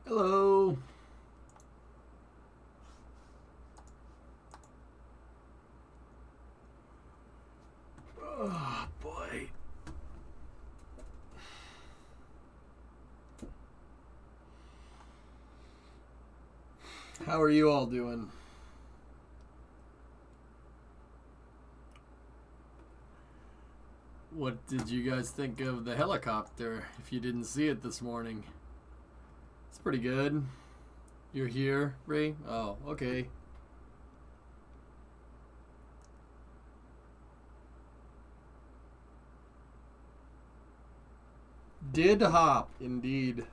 Hello. Oh, boy. How are you all doing? What did you guys think of the helicopter if you didn't see it this morning? It's pretty good. You're here, Ray? Oh, okay. Did hop, indeed.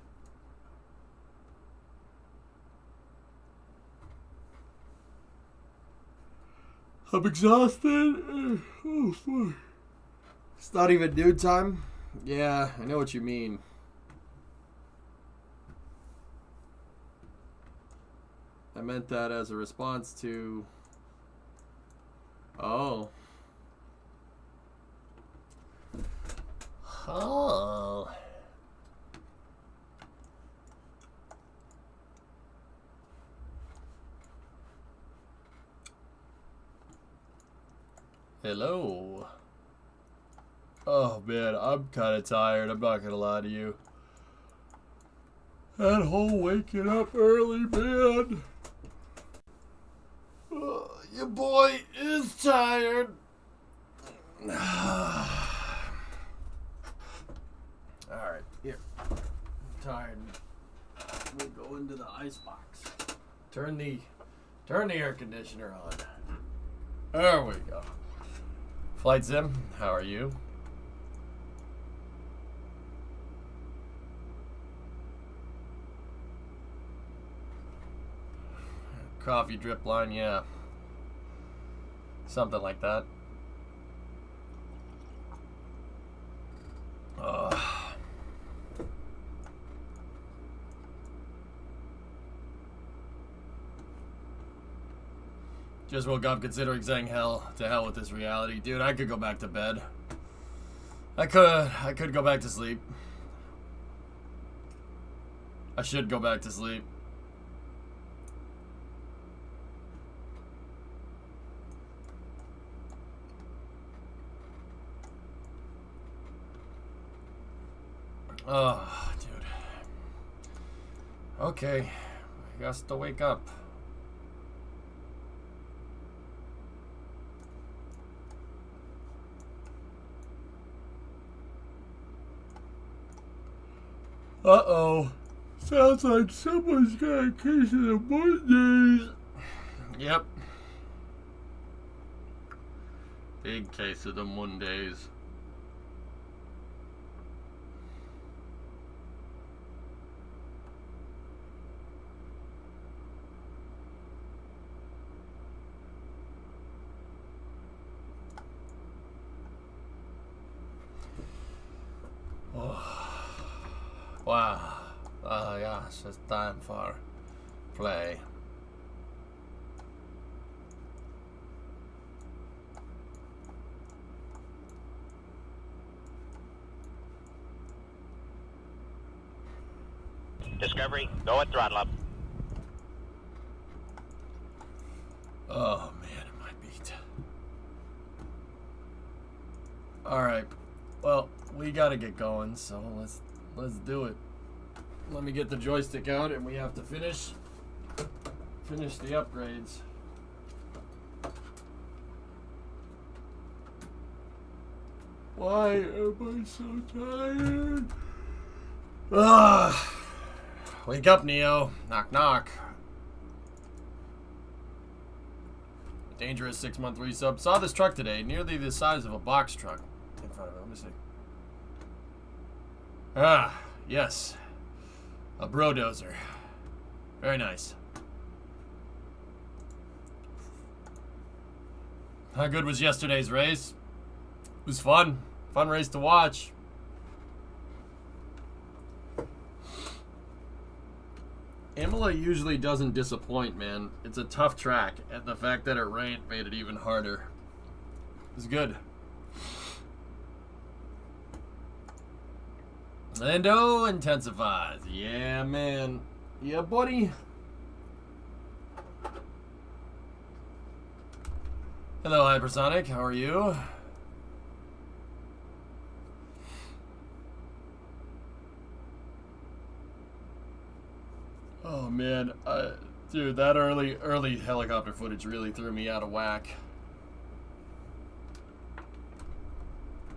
I'm exhausted. Oh, fuck. It's not even noon time? Yeah, I know what you mean. I meant that as a response to... Oh. Oh. Hello. Oh man, I'm kind of tired. I'm not gonna lie to you. That whole waking up early, man. Your boy is tired. Alright, here. I'm tired. We'll go into the icebox. Turn the air conditioner on. There we go. Flight Sim, how are you? Coffee drip line, yeah. Something like that. Just woke up considering saying hell to hell with this reality. Dude, I could go back to bed. I could go back to sleep. I should go back to sleep. Oh, dude. Okay. I guess to wake up. Uh-oh. Sounds like someone's got a case of the Mondays. Yep. Big case of the Mondays. Wow. Oh gosh, it's time for play. Discovery, go at throttle up. Oh man, am I beat. Alright. Well, we gotta get going, so let's do it. Let me get the joystick out and we have to finish the upgrades. Why am I so tired? Wake up, Neo. Knock, knock. Dangerous 6-month resub. Saw this truck today, nearly the size of a box truck. In front of it. Let me see. Ah, yes. A brodozer. Very nice. How good was yesterday's race? It was fun. Fun race to watch. Imola usually doesn't disappoint, man. It's a tough track, and the fact that it rained made it even harder. It was good. Lando intensifies. Yeah, man. Yeah, buddy. Hello, Hypersonic. How are you? Oh man, dude, that early helicopter footage really threw me out of whack.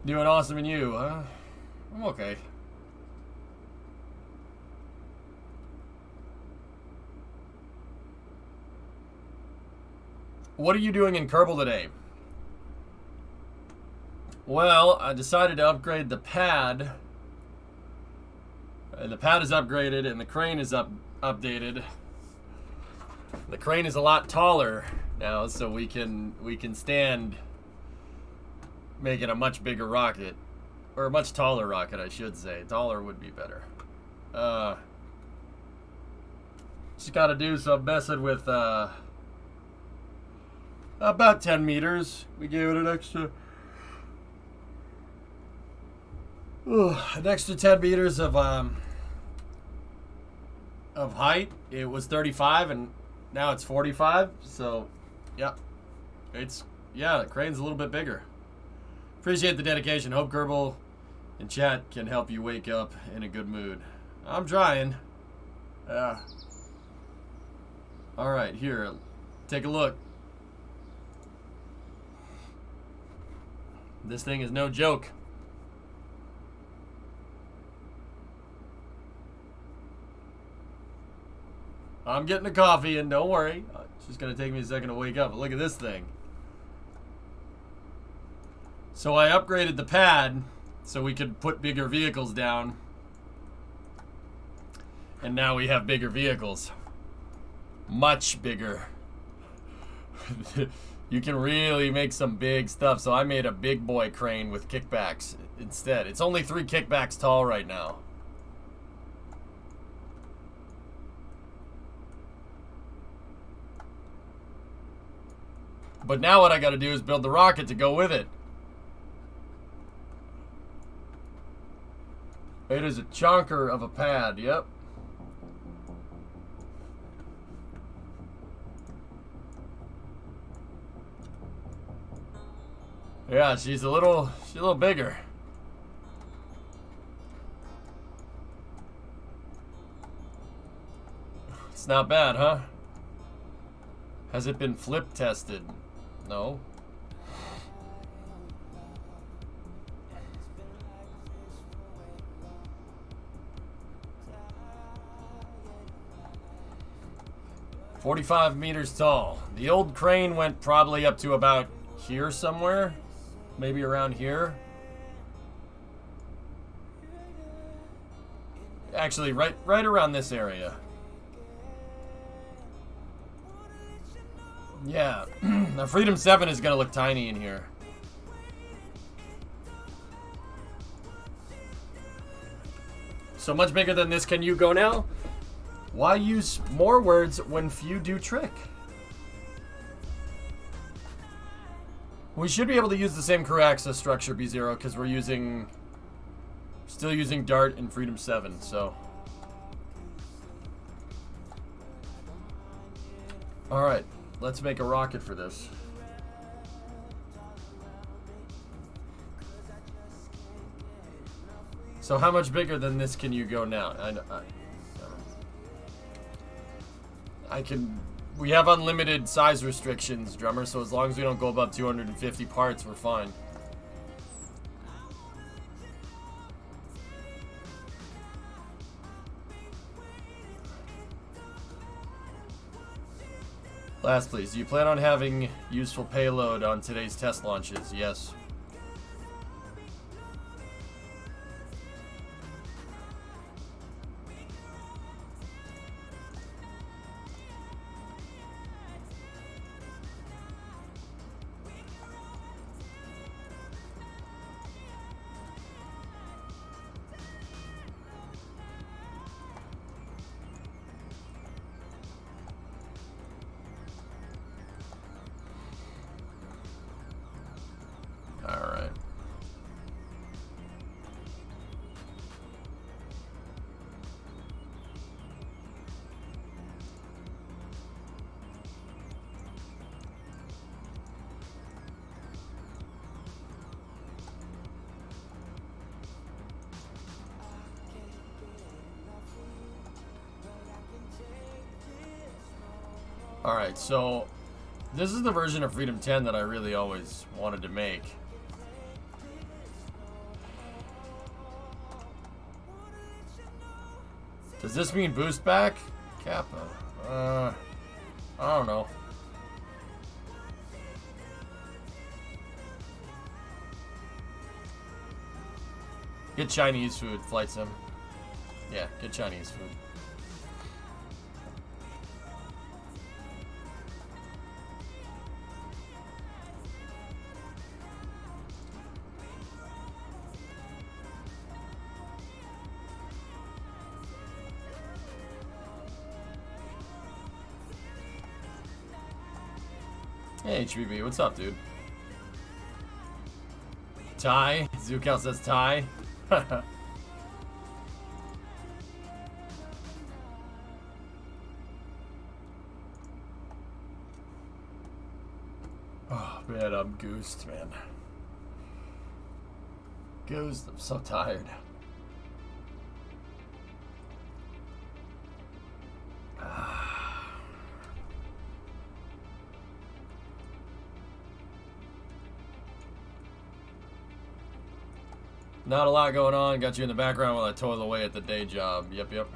Doing awesome, and you, huh? I'm okay. What are you doing in Kerbal today? Well, I decided to upgrade the pad. And the pad is upgraded, and the crane is updated. The crane is a lot taller now, so we can stand making a much bigger rocket, or a much taller rocket, I should say. Taller would be better. Just got to do some messing with about 10 meters. We gave it an extra 10 meters of height. It was 35 and now it's 45. So, yeah, the crane's a little bit bigger. Appreciate the dedication. Hope Kerbal in chat can help you wake up in a good mood. I'm trying. Yeah. All right, here, take a look. This thing is no joke. I'm getting a coffee, and don't worry. It's just going to take me a second to wake up. But look at this thing. So I upgraded the pad so we could put bigger vehicles down. And now we have bigger vehicles. Much bigger. You can really make some big stuff. So I made a big boy crane with kickbacks instead. It's only 3 kickbacks tall right now. But now what I got to do is build the rocket to go with it. It is a chonker of a pad, yep. Yeah, she's a little bigger. It's not bad, huh? Has it been flip tested? No. "45 meters tall. The old crane went probably up to about here somewhere. Maybe around here. Actually, right around this area. Yeah, the Freedom 7 is going to look tiny in here. So much bigger than this can you go now? Why use more words when few do trick? We should be able to use the same crew access structure, B0, because we're still using Dart and Freedom 7, so. Alright, let's make a rocket for this. So how much bigger than this can you go now? We have unlimited size restrictions, Drummer, so as long as we don't go above 250 parts, we're fine. Last, please. Do you plan on having useful payload on today's test launches? Yes. Alright, so this is the version of Freedom 10 that I really always wanted to make. Does this mean boost back? Kappa. I don't know. Get Chinese food, flight sim. Yeah, get Chinese food. Hey, HBB, what's up, dude? Ty? Zoocal says Ty. Oh, man, I'm goosed, man. Goosed, I'm so tired. Not a lot going on. Got you in the background while I toil away at the day job. Yep, yep.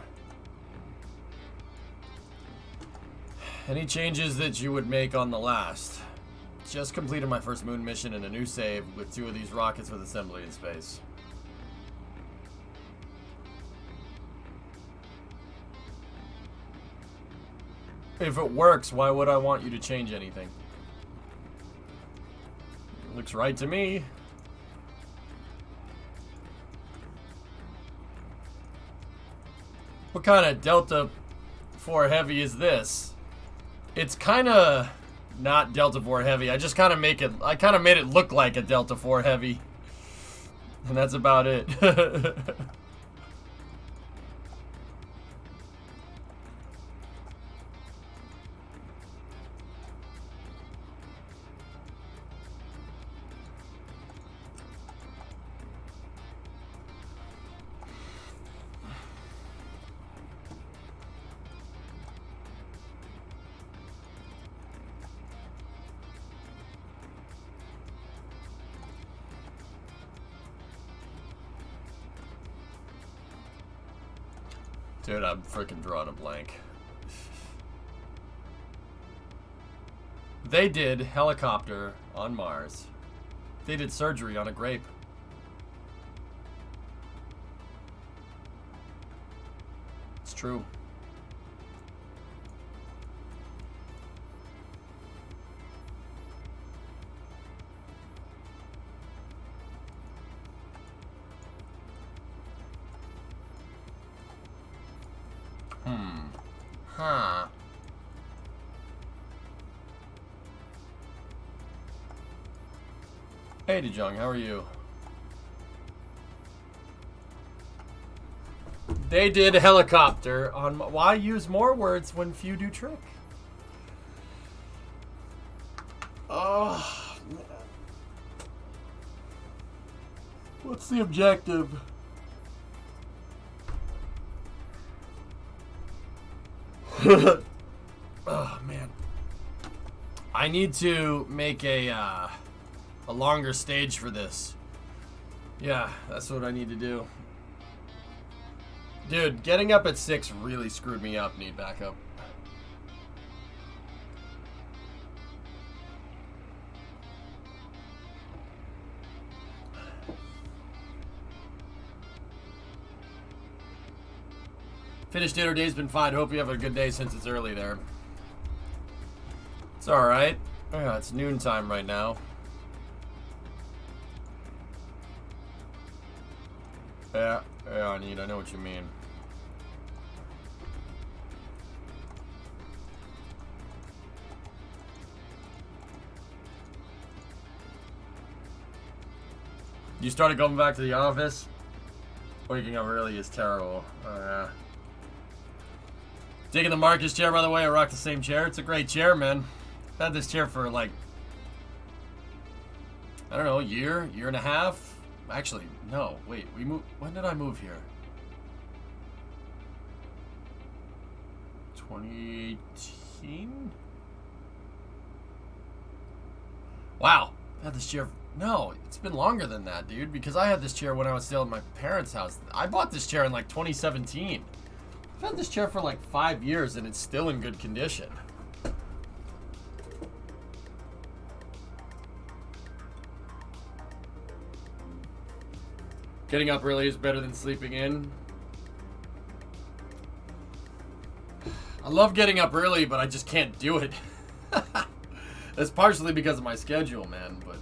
Any changes that you would make on the last? Just completed my first moon mission and a new save with 2 of these rockets with assembly in space. If it works, why would I want you to change anything? Looks right to me. What kind of Delta 4 Heavy is this? It's kind of not Delta 4 Heavy. I just kind of made it look like a Delta 4 Heavy. And that's about it. Dude, I'm freaking drawing a blank. They did helicopter on Mars. They did surgery on a grape. It's true. Huh. Hey, DeJong, how are you? They did helicopter on... Why use more words when few do trick? Oh, man. What's the objective? Oh, man. I need to make a longer stage for this. Yeah, that's what I need to do. Dude, getting up at 6 really screwed me up. Need backup. Finished dinner day's been fine. Hope you have a good day since it's early there. It's alright. Yeah, it's noontime right now. Yeah, I know what you mean. You started going back to the office? Waking up early is terrible. Yeah. Digging the Marcus chair, by the way. I rock the same chair. It's a great chair, man. I've had this chair for like, I don't know, a year and a half. Actually, no. Wait, we moved. When did I move here? 2018? Wow. I had this chair. No, it's been longer than that, dude, because I had this chair when I was still at my parents' house. I bought this chair in like 2017. I've had this chair for like 5 years and it's still in good condition. Getting up early is better than sleeping in. I love getting up early, but I just can't do it. That's partially because of my schedule, man, but...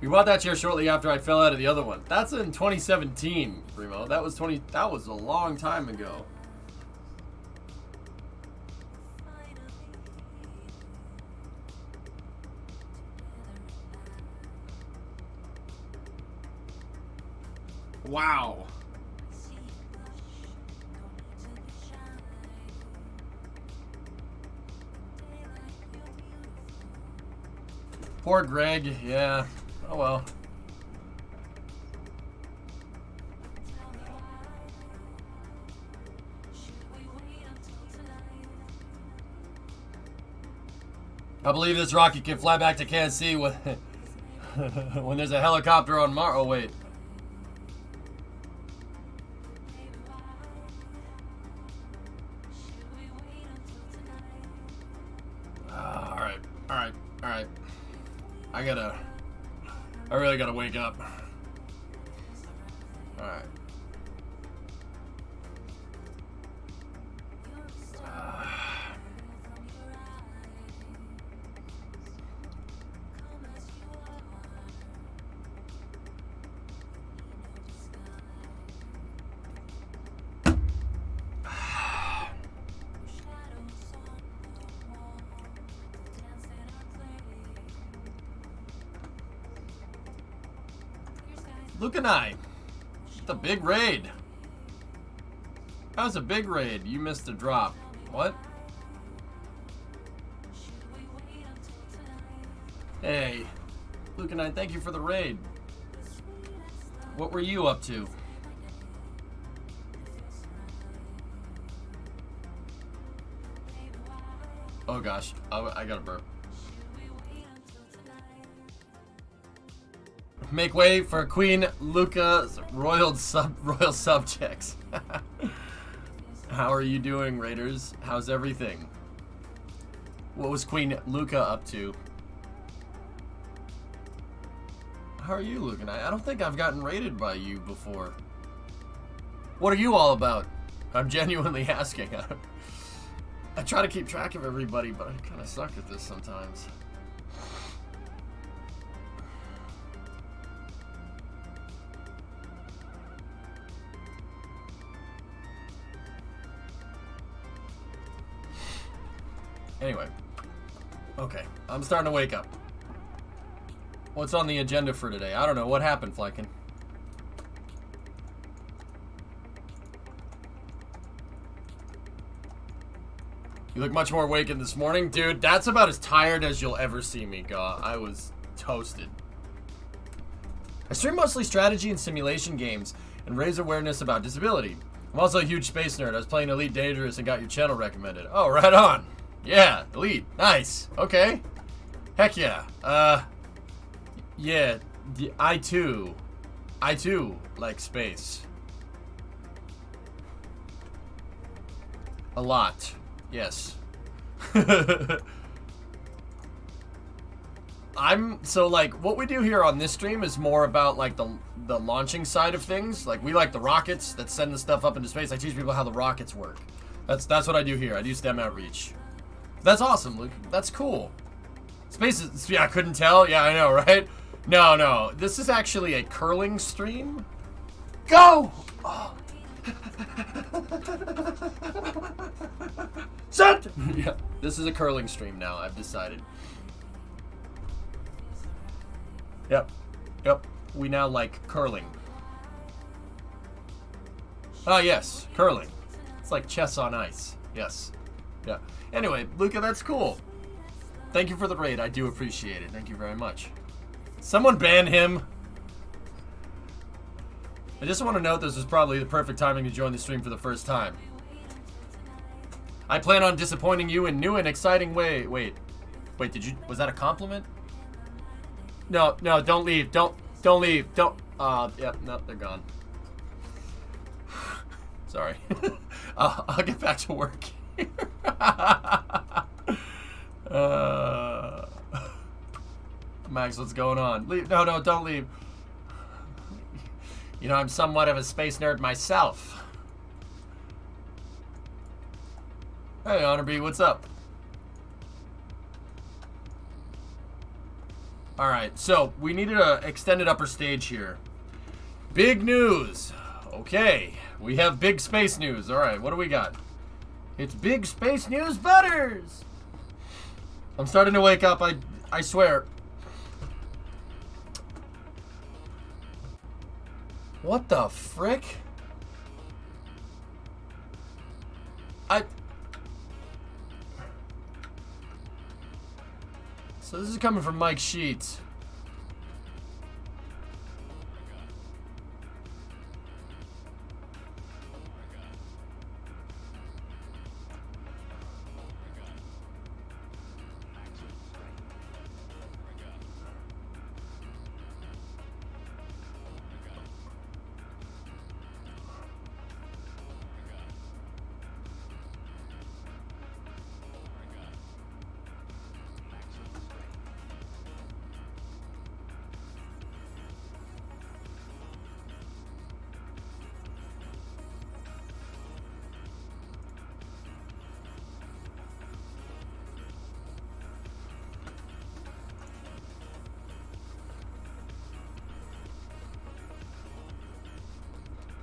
We bought that chair shortly after I fell out of the other one. That's in 2017, Remo. That was a long time ago. Wow. Poor Greg, yeah. Oh well. I believe this rocket can fly back to KSP when there's a helicopter on Mars. Oh wait. All right. I really gotta wake up. All right. Luke and I. The big raid. That was a big raid. You missed a drop. What? Hey. Luke and I, thank you for the raid. What were you up to? Oh gosh. I got a burp. Make way for Queen Luca's royal subjects. How are you doing, Raiders? How's everything? What was Queen Luca up to? How are you, Luca? I don't think I've gotten raided by you before. What are you all about? I'm genuinely asking. I try to keep track of everybody, but I kind of suck at this sometimes. Anyway, okay, I'm starting to wake up. What's on the agenda for today? I don't know. What happened, Flykin? You look much more awakened this morning. Dude, that's about as tired as you'll ever see me, Gaw. I was toasted. I stream mostly strategy and simulation games and raise awareness about disability. I'm also a huge space nerd. I was playing Elite Dangerous and got your channel recommended. Oh, right on. Yeah, Elite. Nice. Okay. Heck yeah. Yeah, I too like space. A lot. Yes. So like what we do here on this stream is more about like the launching side of things. Like we like the rockets that send the stuff up into space. I teach people how the rockets work. That's what I do here. I do STEM outreach. That's awesome, Luke. That's cool. Space is, yeah, I couldn't tell. Yeah, I know, right? No. This is actually a curling stream. Go! Oh. Set! Yeah, this is a curling stream now, I've decided. Yep. We now like curling. Ah, yes, curling. It's like chess on ice. Yes. Yeah. Anyway, Luca, that's cool. Thank you for the raid. I do appreciate it. Thank you very much. Someone ban him. I just want to note this is probably the perfect timing to join the stream for the first time. I plan on disappointing you in new and exciting way. Wait. Wait, was that a compliment? No, don't leave. Don't leave. Yep, no, they're gone. Sorry. I'll get back to work here. Max, what's going on? Leave. No, don't leave. You know, I'm somewhat of a space nerd myself. Hey, Honorby, what's up? Alright, so we needed an extended upper stage here. Big news. Okay, we have big space news. Alright, what do we got? It's big space news butters. I'm starting to wake up, I swear. What the frick? So this is coming from Mike Sheets.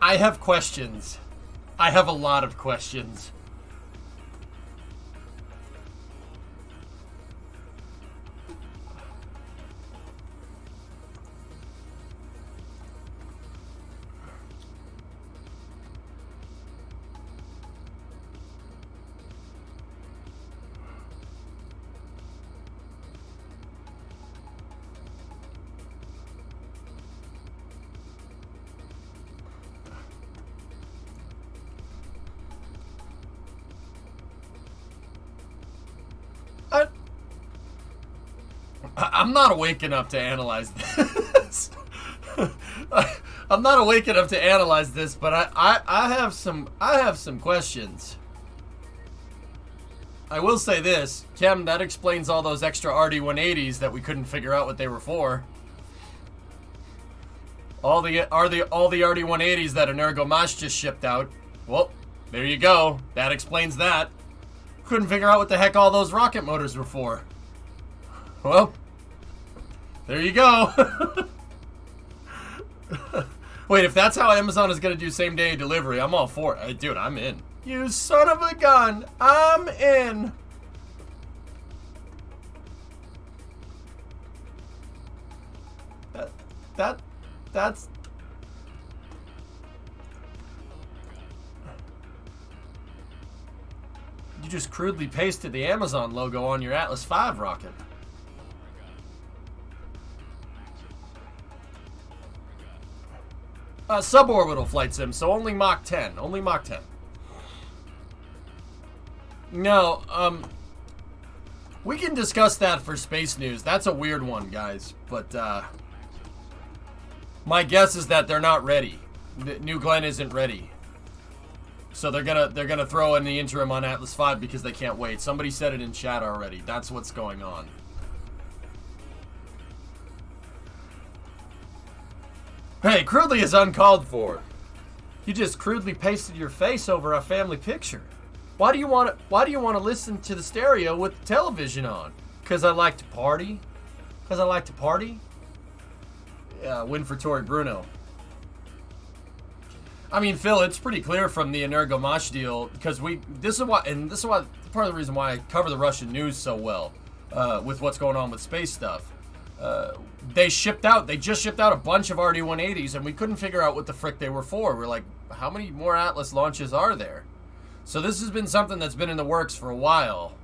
I have questions. I have a lot of questions. I'm not awake enough to analyze this. I'm not awake enough to analyze this, but I have some questions. I will say this, Kem, that explains all those extra RD-180s that we couldn't figure out what they were for. All the RD-180s that Energomash just shipped out. Well, there you go. That explains that. Couldn't figure out what the heck all those rocket motors were for. Well, there you go. Wait, if that's how Amazon is going to do same-day delivery, I'm all for it. Dude, I'm in. You son of a gun. I'm in. That's... You just crudely pasted the Amazon logo on your Atlas V rocket. Suborbital flight sim, so only Mach 10. Only Mach 10. No, we can discuss that for space news. That's a weird one, guys. But, my guess is that they're not ready. New Glenn isn't ready. So they're gonna throw in the interim on Atlas V because they can't wait. Somebody said it in chat already. That's what's going on. Hey, crudely is uncalled for. You just crudely pasted your face over a family picture. Why do you want to listen to the stereo with the television on? Cause I like to party. Cause I like to party. Yeah, win for Tori Bruno. I mean, Phil, it's pretty clear from the Energomash deal because this is why part of the reason why I cover the Russian news so well with what's going on with space stuff. They just shipped out a bunch of RD-180s and we couldn't figure out what the frick they were for. We're like, how many more Atlas launches are there? So this has been something that's been in the works for a while.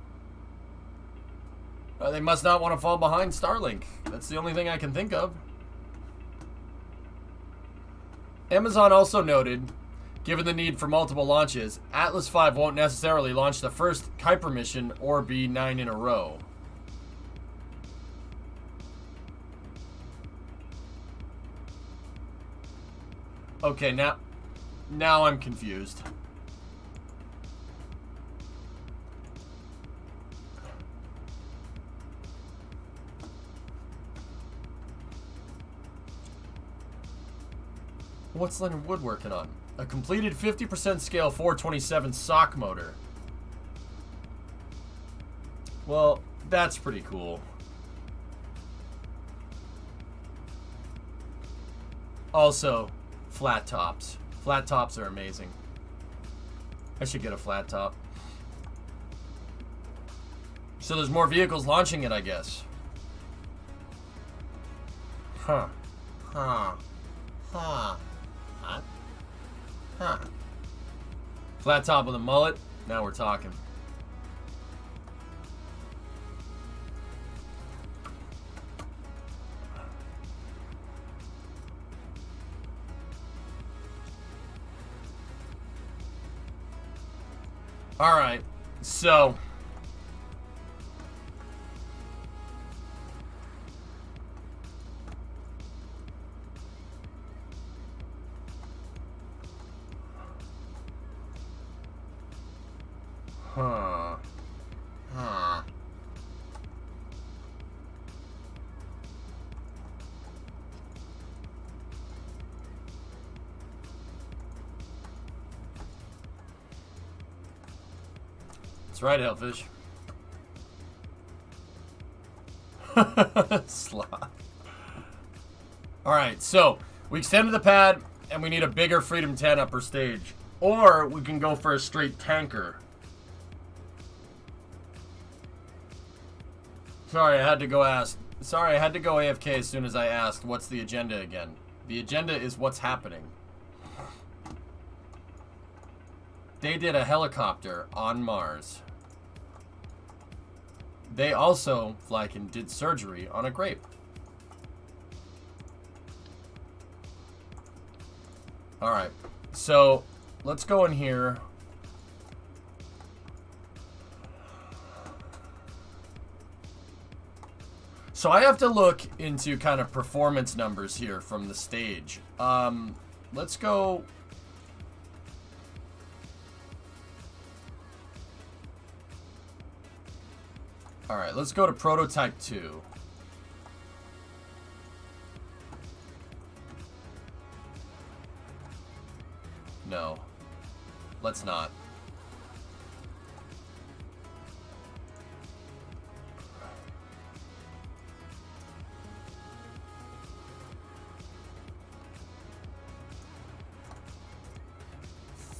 They must not want to fall behind Starlink. That's the only thing I can think of. Amazon also noted, given the need for multiple launches, Atlas V won't necessarily launch the first Kuiper mission or be 9 in a row. Okay, now I'm confused. What's Leonard Wood working on? A completed 50% scale 427 sock motor. Well, that's pretty cool. Also, flat tops. Flat tops are amazing. I should get a flat top. So there's more vehicles launching it, I guess. Huh. Huh. Huh. Huh. Huh. Flat top with a mullet. Now we're talking. All right. So Huh. Huh. That's right, Hellfish. Slot. Alright, so we extended the pad and we need a bigger Freedom 10 upper stage. Or we can go for a straight tanker. Sorry, I had to go AFK as soon as I asked what's the agenda again. The agenda is what's happening. They did a helicopter on Mars. They also, Flykin, did surgery on a grape. Alright, so let's go in here. So I have to look into kind of performance numbers here from the stage. Let's go. All right, let's go to prototype 2. No, let's not.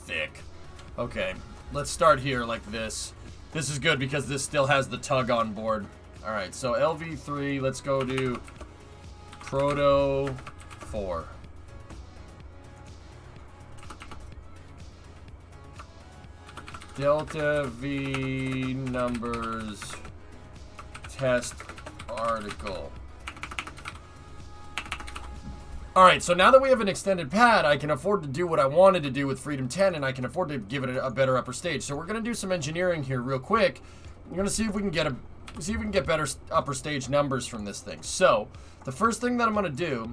Thick. Okay, let's start here like this. This is good because this still has the tug on board. Alright, so LV3, let's go to Proto 4. Delta V numbers test article. Alright, so now that we have an extended pad, I can afford to do what I wanted to do with Freedom 10, and I can afford to give it a better upper stage. So we're going to do some engineering here real quick. We're going to see if we can get better upper stage numbers from this thing. So, the first thing that I'm going to do,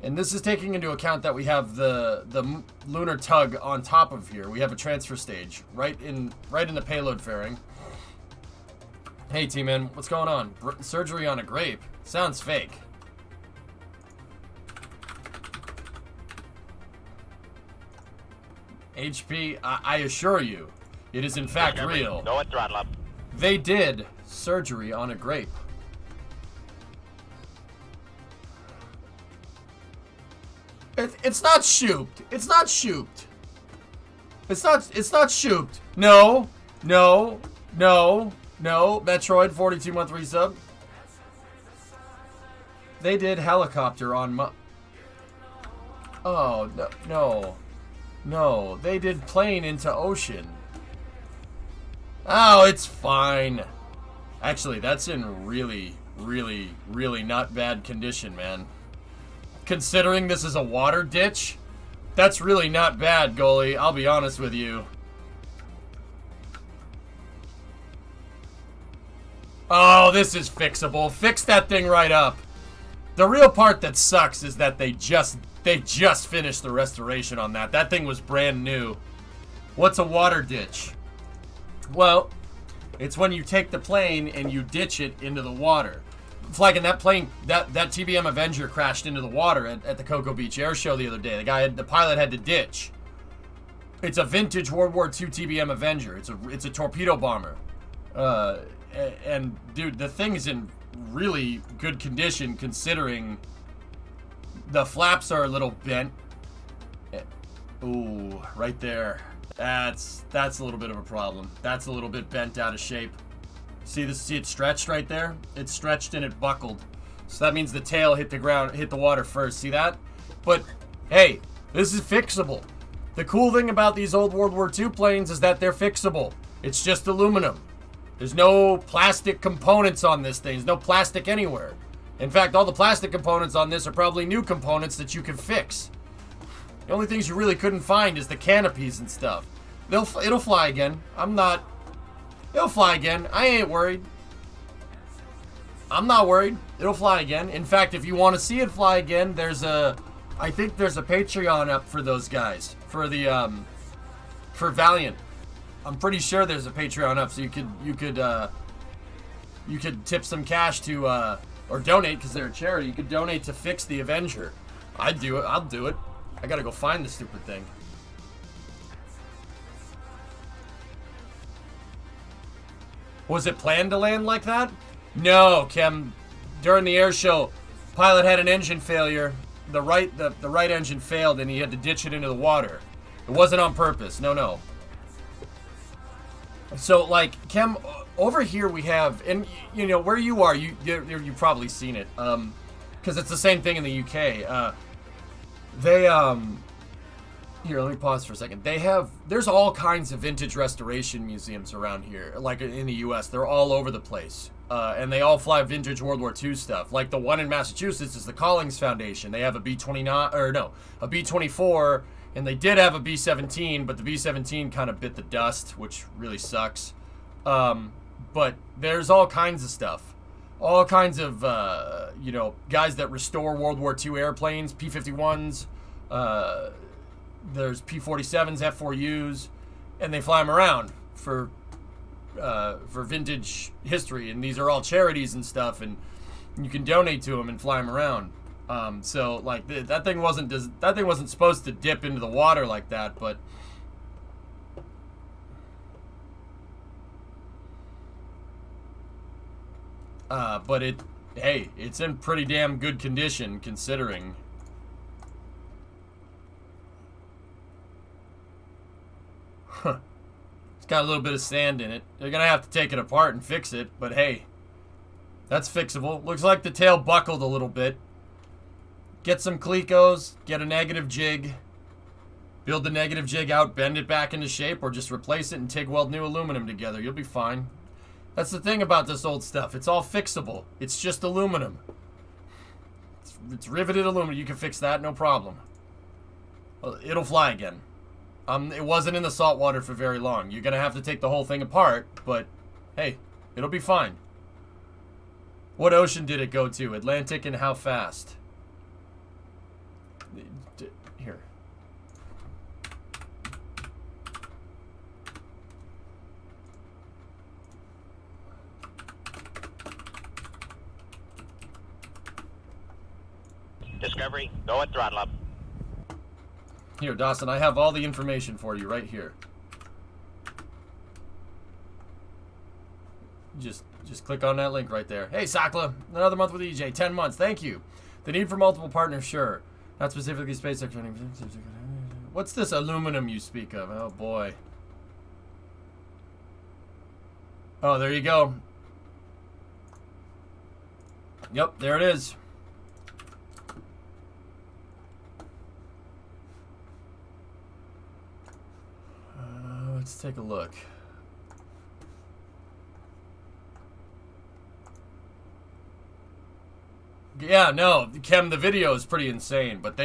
and this is taking into account that we have the lunar tug on top of here. We have a transfer stage right in the payload fairing. Hey, T-Man, what's going on? Surgery on a grape. Sounds fake. HP, I assure you, it is in fact real. Go and throttle up. They did surgery on a grape. It's not shooped. It's not shooped. It's not shooped. No. Metroid 42 month resub. They did helicopter on Oh, no. No, they did plane into ocean. Oh, it's fine. Actually, that's in really not bad condition, man. Considering this is a water ditch, that's really not bad, goalie. I'll be honest with you. Oh, this is fixable. Fix that thing right up. The real part that sucks is that they just finished the restoration on that. That thing was brand new. What's a water ditch? Well, it's when you take the plane and you ditch it into the water. It's like in that plane, that TBM Avenger crashed into the water at the Cocoa Beach Air Show the other day. The pilot had to ditch. It's a vintage World War II TBM Avenger. It's a torpedo bomber. And dude, the thing is in really good condition considering the flaps are a little bent. Ooh, right there. That's a little bit of a problem. That's a little bit bent out of shape. See it stretched right there? It's stretched and it buckled. So that means the tail hit the water first. See that? But hey, this is fixable. The cool thing about these old World War II planes is that they're fixable. It's just aluminum. There's no plastic components on this thing. There's no plastic anywhere. In fact, all the plastic components on this are probably new components that you can fix. The only things you really couldn't find is the canopies and stuff. It'll fly again. It'll fly again. I ain't worried. I'm not worried. It'll fly again. In fact, if you want to see it fly again, I think there's a Patreon up for those guys. For Valiant. I'm pretty sure there's a Patreon up, so you could tip some cash to or donate because they're a charity. You could donate to fix the Avenger. I'd do it. I'll do it. I gotta go find the stupid thing. Was it planned to land like that? No, Kim. During the air show, pilot had an engine failure. The right engine failed, and he had to ditch it into the water. It wasn't on purpose. No. So, like, Kim, over here we have, and you know where you are, you've probably seen it, because it's the same thing in the UK. Here, let me pause for a second. There's all kinds of vintage restoration museums around here, like in the US. They're all over the place. And they all fly vintage World War II stuff. Like the one in Massachusetts is the Collings Foundation. They have a B-24, and they did have a B-17, but the B-17 kind of bit the dust, which really sucks. But there's all kinds of stuff. All kinds of, guys that restore World War II airplanes, P-51s, there's P-47s, F-4Us, and they fly them around for vintage history, and these are all charities and stuff, and you can donate to them and fly them around. So like that thing wasn't supposed to dip into the water like that, but it's in pretty damn good condition considering. It's got a little bit of sand in it. They're gonna have to take it apart and fix it, but hey, that's fixable. Looks like the tail buckled a little bit. Get some Clecos, get a negative jig, build the negative jig out, bend it back into shape, or just replace it and TIG weld new aluminum together. You'll be fine. That's the thing about this old stuff. It's all fixable. It's just aluminum. It's riveted aluminum. You can fix that, no problem. It'll fly again. It wasn't in the salt water for very long. You're going to have to take the whole thing apart, but hey, it'll be fine. What ocean did it go to? Atlantic, and how fast? Here. Discovery, go at throttle up. Here, Dawson, I have all the information for you right here. Just click on that link right there. Hey, Sakla, another month with EJ, 10 months, thank you. The need for multiple partners, sure. Not specifically space training. What's this aluminum you speak of? Oh, boy. Oh, there you go. Yep, there it is. Let's take a look. Yeah, no, Kem, the video is pretty insane, but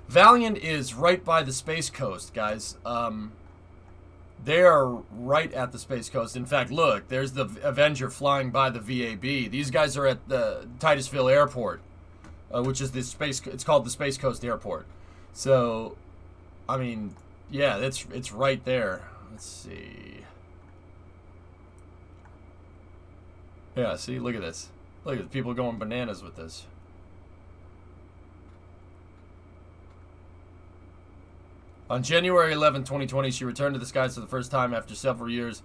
Valiant is right by the Space Coast, guys. They are right at the Space Coast. In fact, look, there's the Avenger flying by the VAB. These guys are at the Titusville Airport, which is the space. It's called the Space Coast Airport. So, I mean, yeah, it's right there. Let's see. Yeah, see, look at this. Look at the people going bananas with this. On January 11, 2020, she returned to the skies for the first time after several years.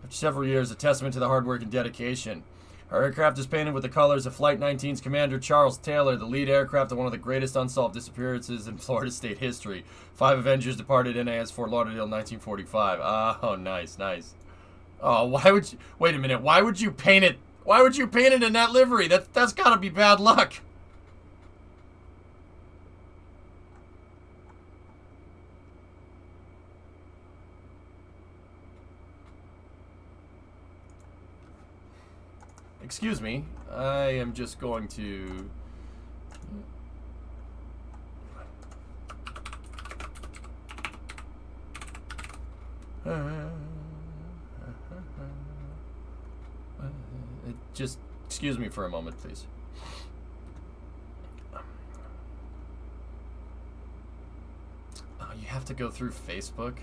A testament to the hard work and dedication. Her aircraft is painted with the colors of Flight 19's Commander Charles Taylor, the lead aircraft of one of the greatest unsolved disappearances in Florida state history. 5 Avengers departed NAS Fort Lauderdale, 1945. Oh, nice, nice. Oh, why would you... Wait a minute. Why would you paint it... Why would you paint it in that livery? That's gotta be bad luck. Excuse me. I am just going to... Just excuse me for a moment, please. Oh, you have to go through Facebook?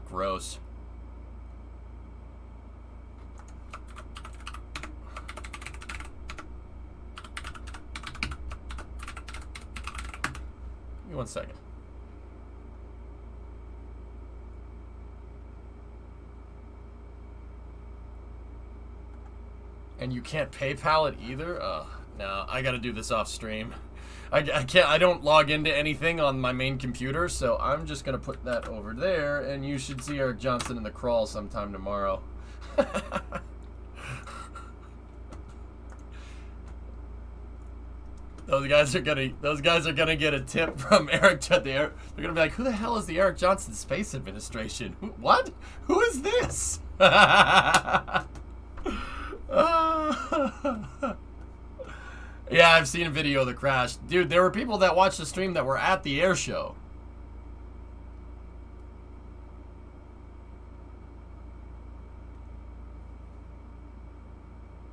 Gross. Give me 1 second. And you can't PayPal it either? No, I gotta do this off stream. I can't, I don't log into anything on my main computer, so I'm just gonna put that over there, and you should see Eric Johnson in the crawl sometime tomorrow. Those guys are gonna get a tip from Eric to the air. They're gonna be like, who the hell is the Eric Johnson Space Administration? What? Who is this? Yeah, I've seen a video of the crash. Dude, there were people that watched the stream that were at the air show.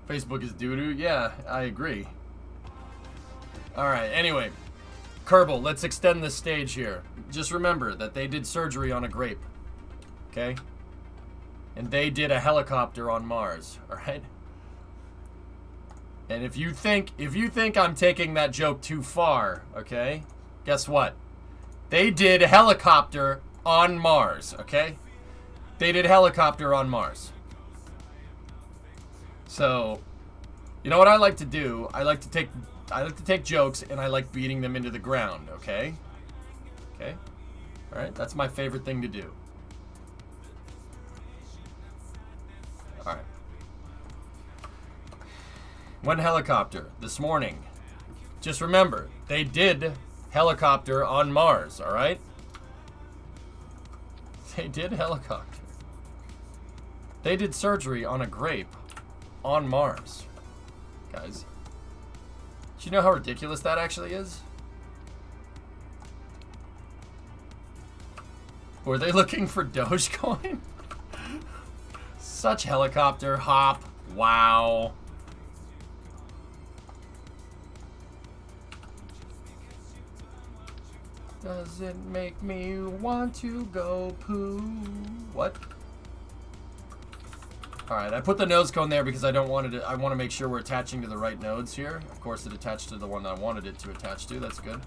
Facebook is doo-doo? Yeah, I agree. Alright, anyway. Kerbal, let's extend this stage here. Just remember that they did surgery on a grape. Okay? And they did a helicopter on Mars. Alright? And if you think I'm taking that joke too far, okay? Guess what? They did a helicopter on Mars, okay? They did helicopter on Mars. So, you know what I like to do? I like to take jokes and I like beating them into the ground, okay? Okay? All right, that's my favorite thing to do. All right. One helicopter this morning. Just remember, they did helicopter on Mars, all right? They did helicopter. They did surgery on a grape on Mars. Guys, do you know how ridiculous that actually is? Were they looking for Dogecoin? Such helicopter hop. Wow. Does it make me want to go poo? What? Alright, I put the nose cone there because I want to make sure we're attaching to the right nodes here. Of course, it attached to the one that I wanted it to attach to. That's good.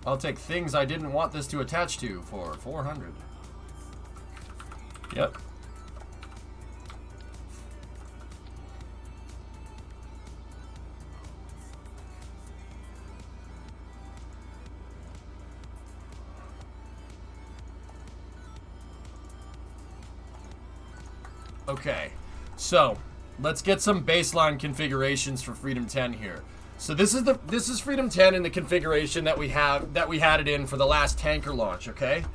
I'll take things I didn't want this to attach to for 400. Yep. Okay, so let's get some baseline configurations for Freedom 10 here. So this is Freedom 10 in the configuration that we had it in for the last tanker launch. Okay,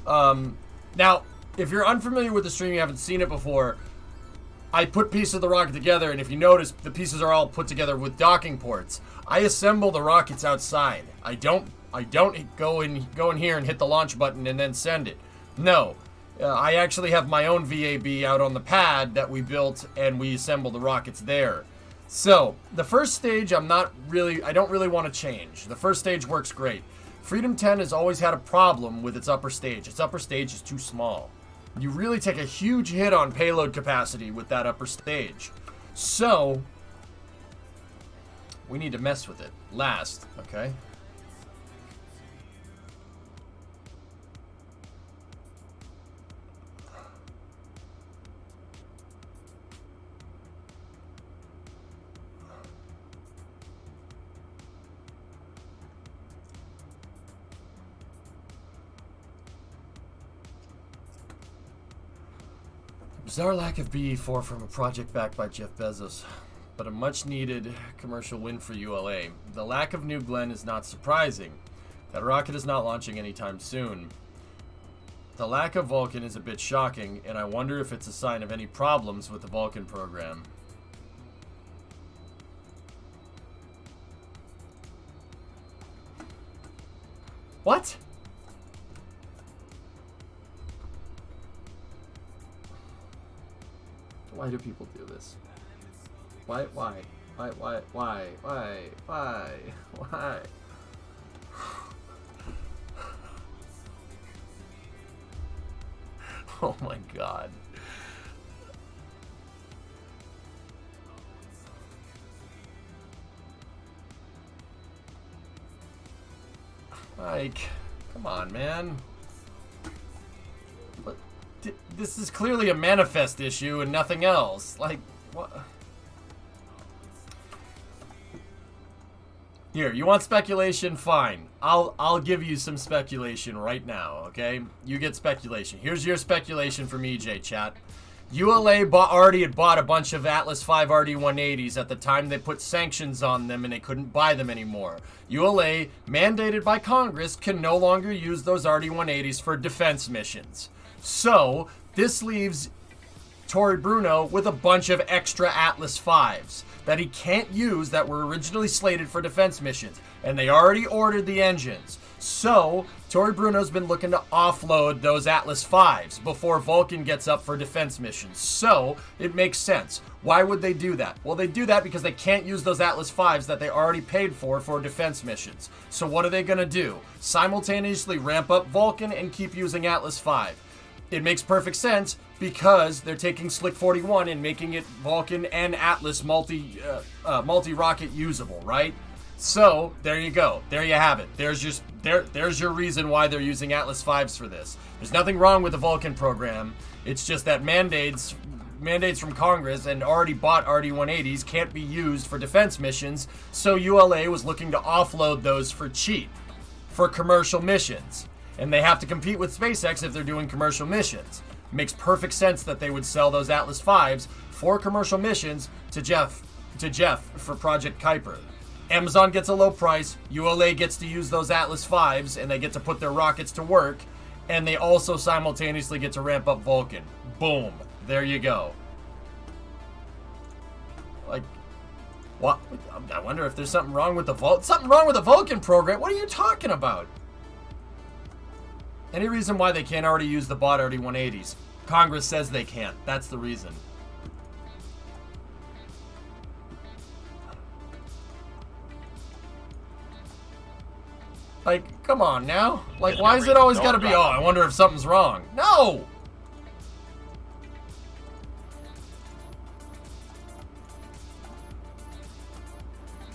now if you're unfamiliar with the stream, you haven't seen it before, I put pieces of the rocket together, and if you notice, the pieces are all put together with docking ports. I assemble the rockets outside. I don't go in here and hit the launch button and then send it. No. I actually have my own VAB out on the pad that we built, and we assemble the rockets there. So, the first stage I don't really want to change. The first stage works great. Freedom 10 has always had a problem with its upper stage. Its upper stage is too small. You really take a huge hit on payload capacity with that upper stage. So, we need to mess with it. Last, okay? Bizarre lack of BE4 from a project backed by Jeff Bezos, but a much-needed commercial win for ULA. The lack of New Glenn is not surprising. That rocket is not launching anytime soon. The lack of Vulcan is a bit shocking, and I wonder if it's a sign of any problems with the Vulcan program. What? Why do people do this? Why? Oh my god. Like, come on, man. But this is clearly a manifest issue and nothing else. Like, what? Here, you want speculation? Fine. I'll give you some speculation right now, okay? You get speculation. Here's your speculation from EJ, chat. ULA already had bought a bunch of Atlas V RD-180s at the time they put sanctions on them and they couldn't buy them anymore. ULA, mandated by Congress, can no longer use those RD-180s for defense missions. So, this leaves Tory Bruno with a bunch of extra Atlas Vs that he can't use that were originally slated for defense missions. And they already ordered the engines. So, Tory Bruno's been looking to offload those Atlas Vs before Vulcan gets up for defense missions. So, it makes sense. Why would they do that? Well, they do that because they can't use those Atlas Vs that they already paid for defense missions. So what are they going to do? Simultaneously ramp up Vulcan and keep using Atlas V. It makes perfect sense because they're taking Slick 41 and making it Vulcan and Atlas multi-rocket usable, right? So, there you go. There you have it. There's your reason why they're using Atlas Vs for this. There's nothing wrong with the Vulcan program. It's just that mandates from Congress and already bought RD-180s can't be used for defense missions, so ULA was looking to offload those for cheap, for commercial missions. And they have to compete with SpaceX if they're doing commercial missions. It makes perfect sense that they would sell those Atlas Vs for commercial missions to Jeff for Project Kuiper. Amazon gets a low price, ULA gets to use those Atlas Vs, and they get to put their rockets to work, and they also simultaneously get to ramp up Vulcan. Boom. There you go. Like, what? I wonder if there's something wrong with the Vulcan program. What are you talking about? Any reason why they can't already use the bought RD-180s? Congress says they can't. That's the reason. Like, come on now. Like, why is it always gotta be, oh, I wonder if something's wrong? No!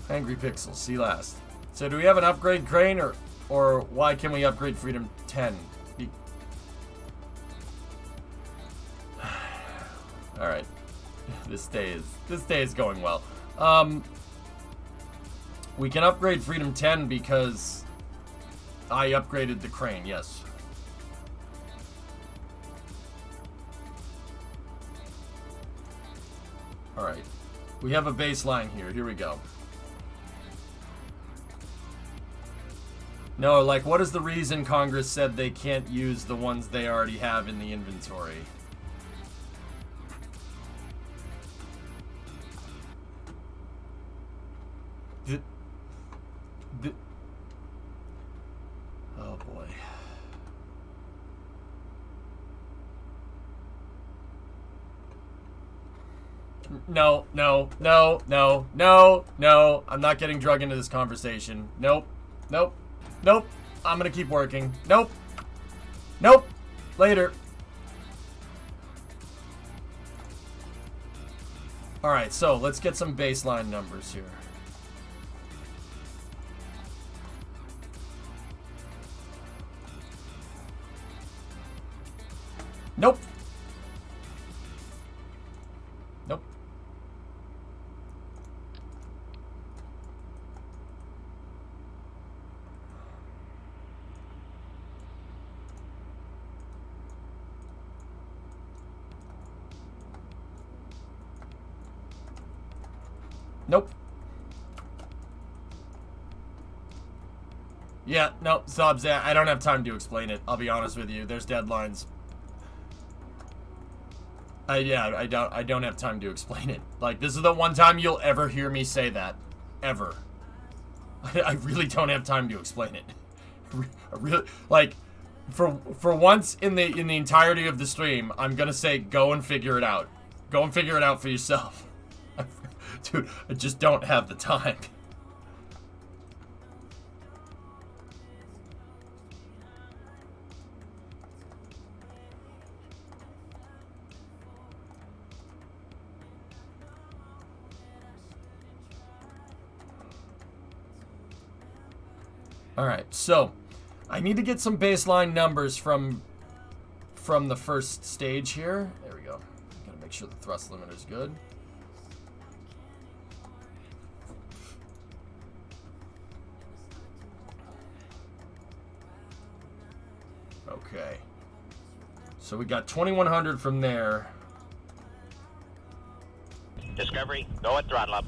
Angry Pixels, see last. So do we have an upgrade crane or why can we upgrade Freedom 10? Alright. This day is going well. We can upgrade Freedom 10 because I upgraded the crane, yes. Alright. We have a baseline here. Here we go. No, like, what is the reason Congress said they can't use the ones they already have in the inventory? Oh boy. No, no, no, no, no, no. I'm not getting drug into this conversation. Nope. Nope. Nope. I'm gonna keep working. Nope. Nope. Later. Alright, so let's get some baseline numbers here. Nope. Nope. Nope. Yeah, no, subs, I don't have time to explain it. I'll be honest with you. There's deadlines. Yeah, I don't have time to explain it. Like, this is the one time you'll ever hear me say that. Ever. I really don't have time to explain it. I really, like, for once in the entirety of the stream, I'm gonna say go and figure it out. Go and figure it out for yourself. Dude, I just don't have the time. Alright, so I need to get some baseline numbers from the first stage here. There we go. Gotta make sure the thrust limiter is good. Okay. So we got 2100 from there. Discovery, go at throttle up.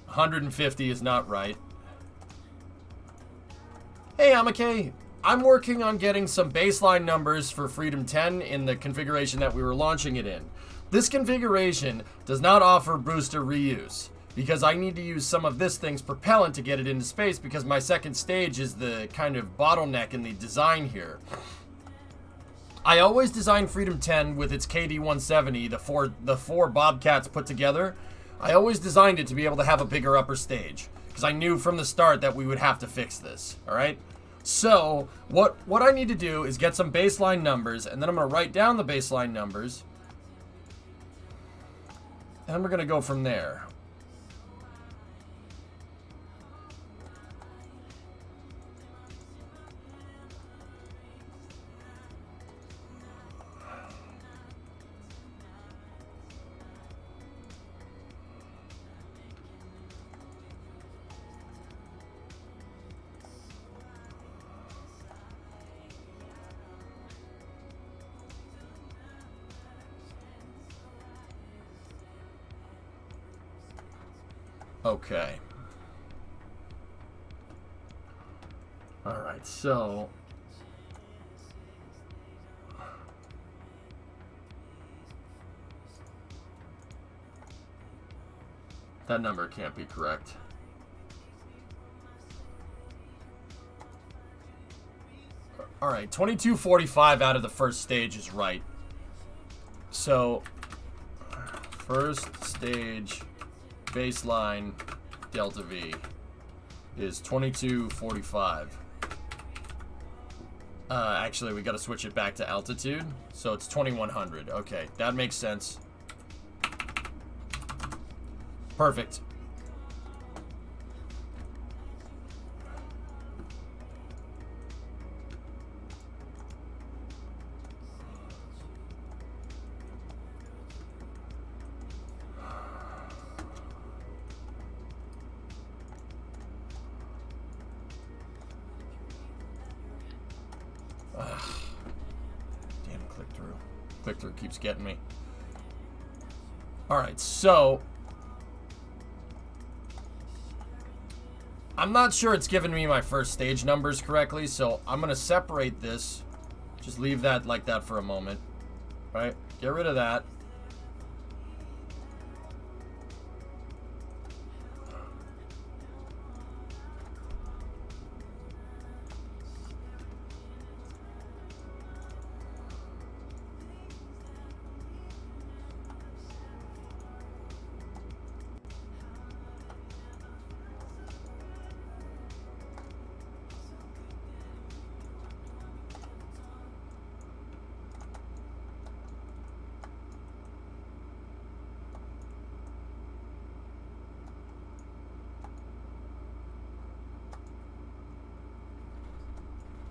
150 is not right. Hey, Amake. I'm working on getting some baseline numbers for Freedom 10 in the configuration that we were launching it in. This configuration does not offer booster reuse because I need to use some of this thing's propellant to get it into space because my second stage is the kind of bottleneck in the design here. I always design Freedom 10 with its KD-170, the four Bobcats put together. I always designed it to be able to have a bigger upper stage because I knew from the start that we would have to fix this, all right? So what I need to do is get some baseline numbers, and then I'm going to write down the baseline numbers, and then we're going to go from there. Okay. Alright, so that number can't be correct. Alright, 2245 out of the first stage is right. So, first stage baseline delta V is 2245. Actually, we got to switch it back to altitude, so it's 2100. Okay, that makes sense. Perfect. Damn, click-through. Click-through keeps getting me. Alright, so I'm not sure it's giving me my first stage numbers correctly, so I'm going to separate this. Just leave that like that for a moment. Right? Get rid of that.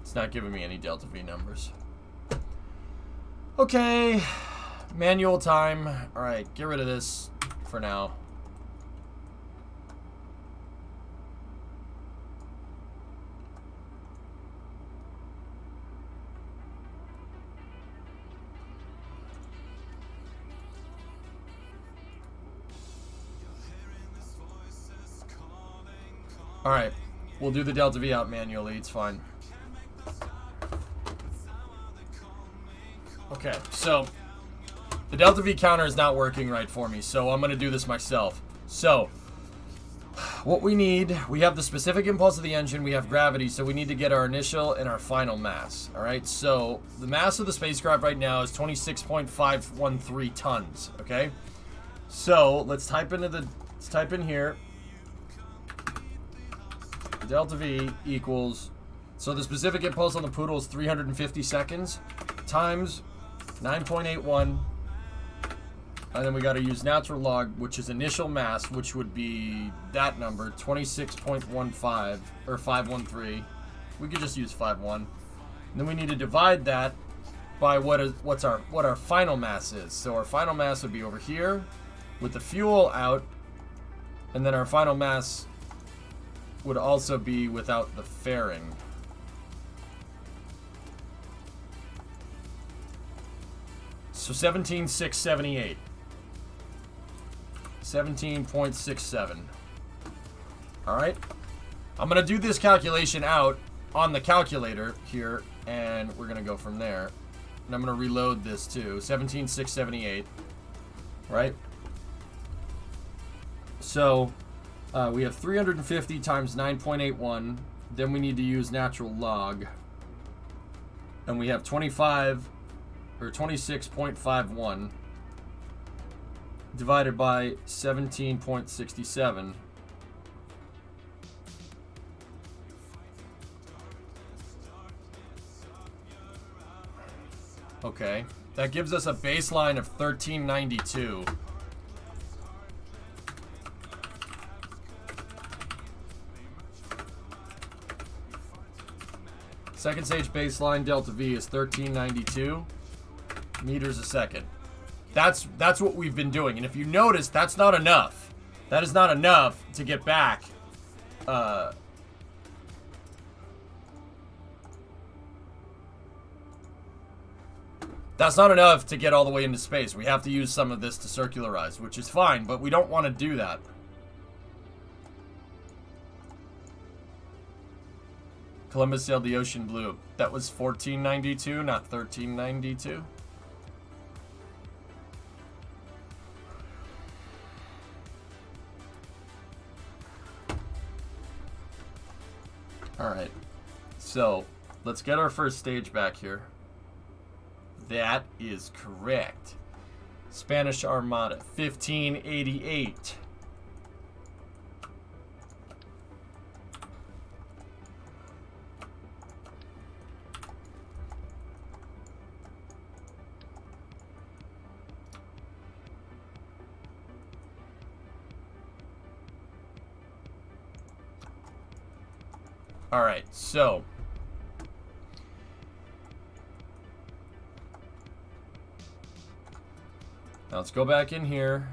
It's not giving me any delta V numbers. Okay. Manual time. Alright, get rid of this for now. Alright. We'll do the delta V out manually. It's fine. Okay, so the delta V counter is not working right for me, so I'm going to do this myself. So, what we need, we have the specific impulse of the engine, we have gravity, so we need to get our initial and our final mass. Alright, so the mass of the spacecraft right now is 26.513 tons, okay? So, let's type in here, delta V equals, so the specific impulse on the Poodle is 350 seconds, times 9.81, and then we got to use natural log, which is initial mass, which would be that number, 26.15 or 513. We could just use 5.1. And then we need to divide that by what our final mass is. So our final mass would be over here with the fuel out, and then our final mass would also be without the fairing. So 17,678. 17.67. Alright. I'm going to do this calculation out on the calculator here, and we're going to go from there. And I'm going to reload this too. 17,678. Right? So, we have 350 times 9.81. Then we need to use natural log. And we have 25... or 26.51 divided by 17.67. Okay, that gives us a baseline of 1392. Second stage baseline delta V is 1392 meters a second. That's what we've been doing, and if you notice, that's not enough. That is not enough to get back. That's not enough to get all the way into space. We have to use some of this to circularize, which is fine, but we don't want to do that. Columbus sailed the ocean blue. That was 1492, not 1392. Alright, so let's get our first stage back here. That is correct. Spanish Armada, 1588. All right, so now let's go back in here.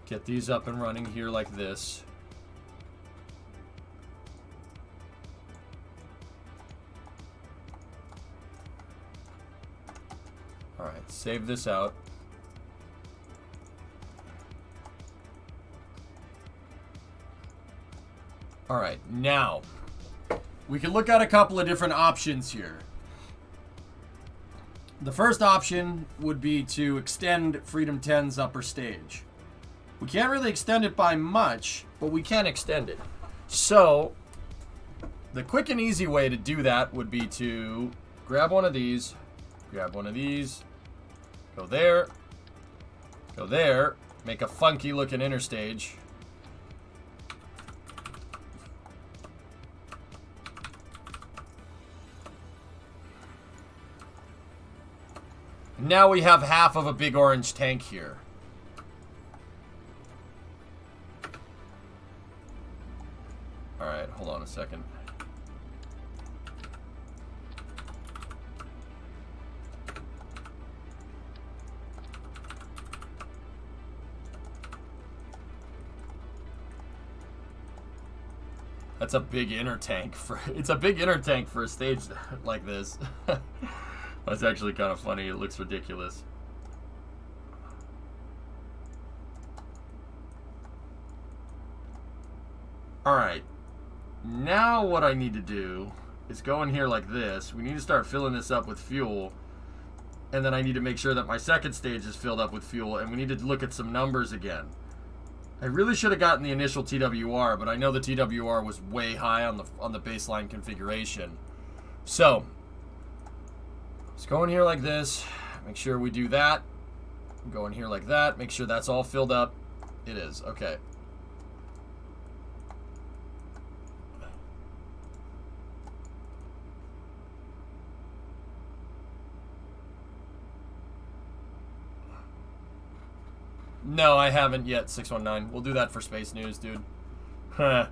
Get these up and running here like this. Alright, save this out. Alright, now, we can look at a couple of different options here. The first option would be to extend Freedom 10's upper stage. We can't really extend it by much, but we can extend it. So, the quick and easy way to do that would be to grab one of these, go there, make a funky looking interstage. Now we have half of a big orange tank here. Alright, hold on a second. That's a big inner tank for it's a big inner tank for a stage like this. That's actually kind of funny. It looks ridiculous. Alright. Now what I need to do is go in here like this. We need to start filling this up with fuel. And then I need to make sure that my second stage is filled up with fuel. And we need to look at some numbers again. I really should have gotten the initial TWR, but I know the TWR was way high on the baseline configuration. So, let's go in here like this. Make sure we do that. Go in here like that. Make sure that's all filled up. It is. Okay. No, I haven't yet, 619. We'll do that for Space News, dude. Yeah,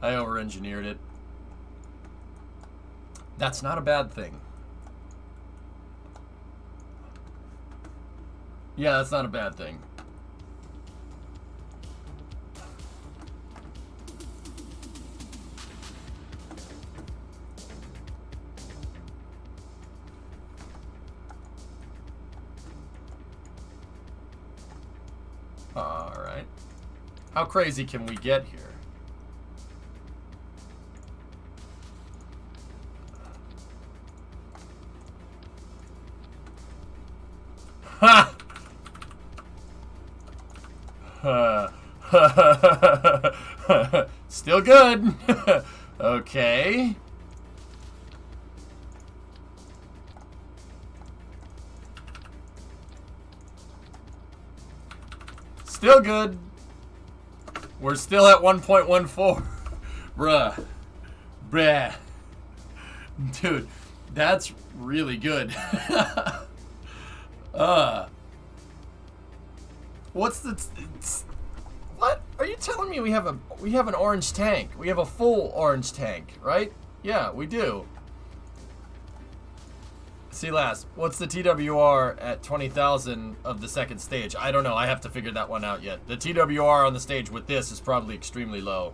I over-engineered it. That's not a bad thing. Yeah, that's not a bad thing. Alright. How crazy can we get here? Ha! Still good. Okay. Still good. We're still at 1.14. Bruh. Dude, that's really good. What's the... What? Are you telling me we have an orange tank? We have a full orange tank, right? Yeah, we do. See last. What's the TWR at 20,000 of the second stage? I don't know. I have to figure that one out yet. The TWR on the stage with this is probably extremely low.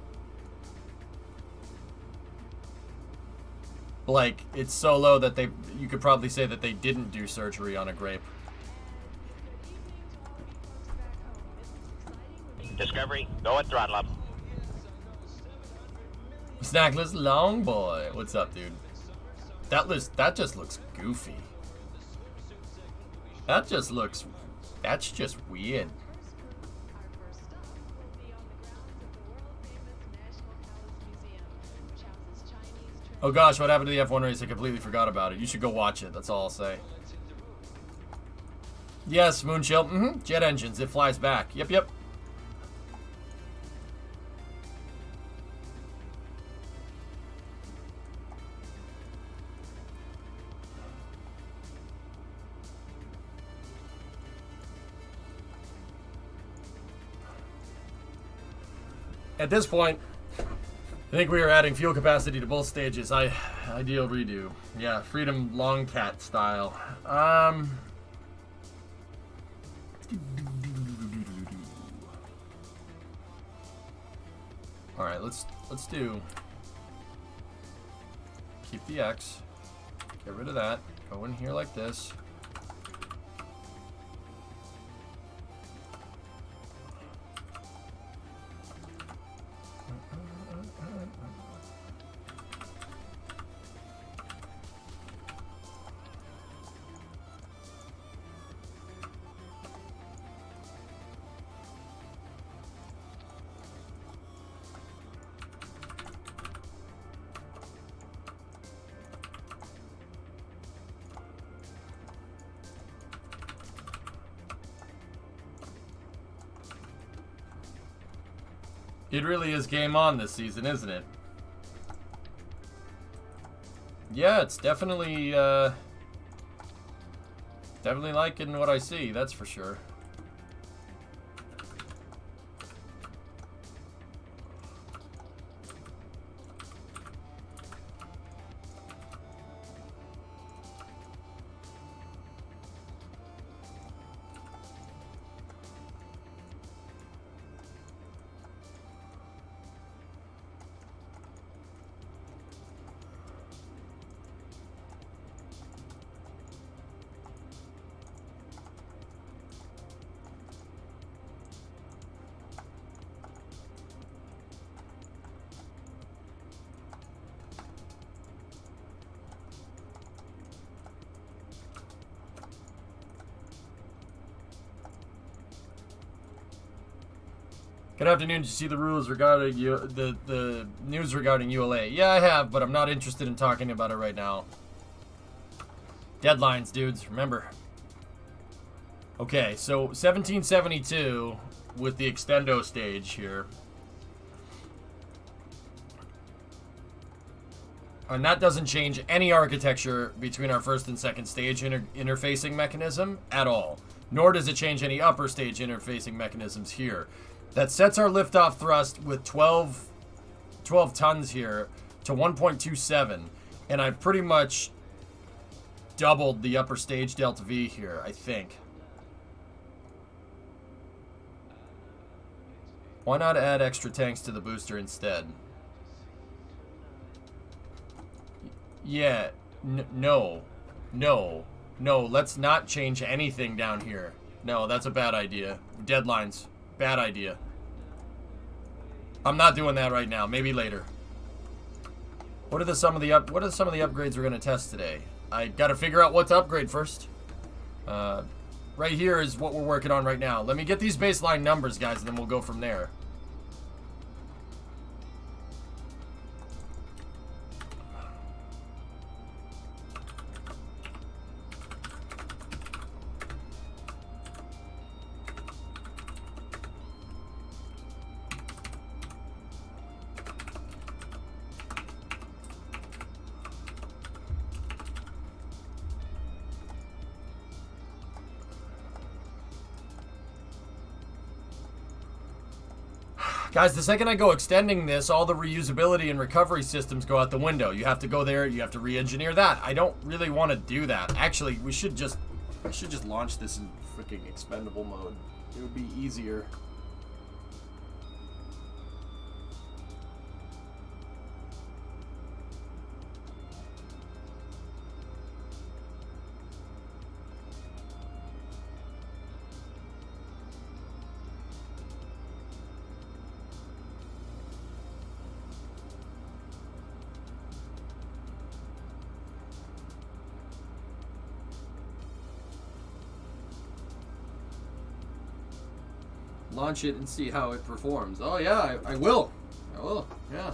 Like, it's so low that you could probably say that they didn't do surgery on a grape. Discovery, go at throttle up. Snackless long boy. What's up, dude? That just looks goofy. That's just weird. Oh gosh, what happened to the F1 race? I completely forgot about it. You should go watch it. That's all I'll say. Yes, Moonshield. Jet engines. It flies back. Yep. At this point, I think we are adding fuel capacity to both stages. Ideal redo. Yeah, Freedom Long Cat style. All right, let's do Keep the X. Get rid of that. Go in here like this. It really is game on this season, isn't it? Yeah, it's definitely, definitely liking what I see, that's for sure. Good afternoon. Did you see the rules regarding the news regarding ULA? Yeah, I have, but I'm not interested in talking about it right now. Deadlines, dudes. Remember. Okay, so 1772 with the extendo stage here. And that doesn't change any architecture between our first and second stage interfacing mechanism at all. Nor does it change any upper stage interfacing mechanisms here. That sets our liftoff thrust with 12 tons here to 1.27. And I've pretty much doubled the upper stage delta V here, I think. Why not add extra tanks to the booster instead? Yeah, no, let's not change anything down here. No, that's a bad idea. Deadlines, bad idea. I'm not doing that right now, maybe later. What are some of the upgrades we're gonna test today? I gotta figure out what to upgrade first. Right here is what we're working on right now. Let me get these baseline numbers, guys, and then we'll go from there. Guys, the second I go extending this, all the reusability and recovery systems go out the window. You have to go there, you have to re-engineer that. I don't really want to do that. Actually, I should just launch this in freaking expendable mode. It would be easier. Launch it and see how it performs. Oh yeah, I will. I will, yeah.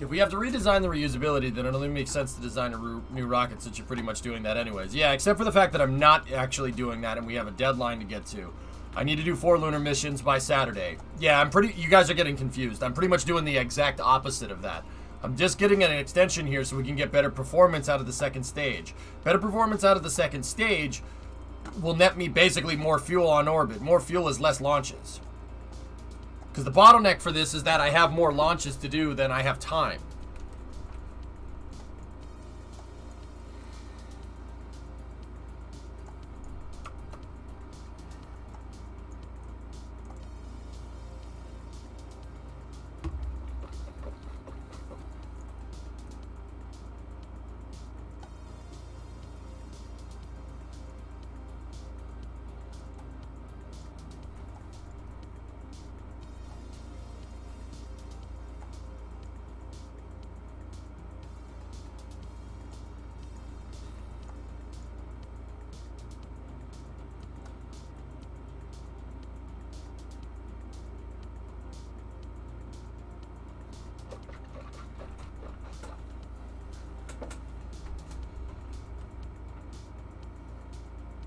If we have to redesign the reusability, then it only makes sense to design a new rocket, since you're pretty much doing that anyways. Yeah, except for the fact that I'm not actually doing that, and we have a deadline to get to. I need to do 4 lunar missions by Saturday. Yeah, you guys are getting confused. I'm pretty much doing the exact opposite of that. I'm just getting an extension here so we can get better performance out of the second stage. Better performance out of the second stage will net me basically more fuel on orbit. More fuel is less launches. Because the bottleneck for this is that I have more launches to do than I have time.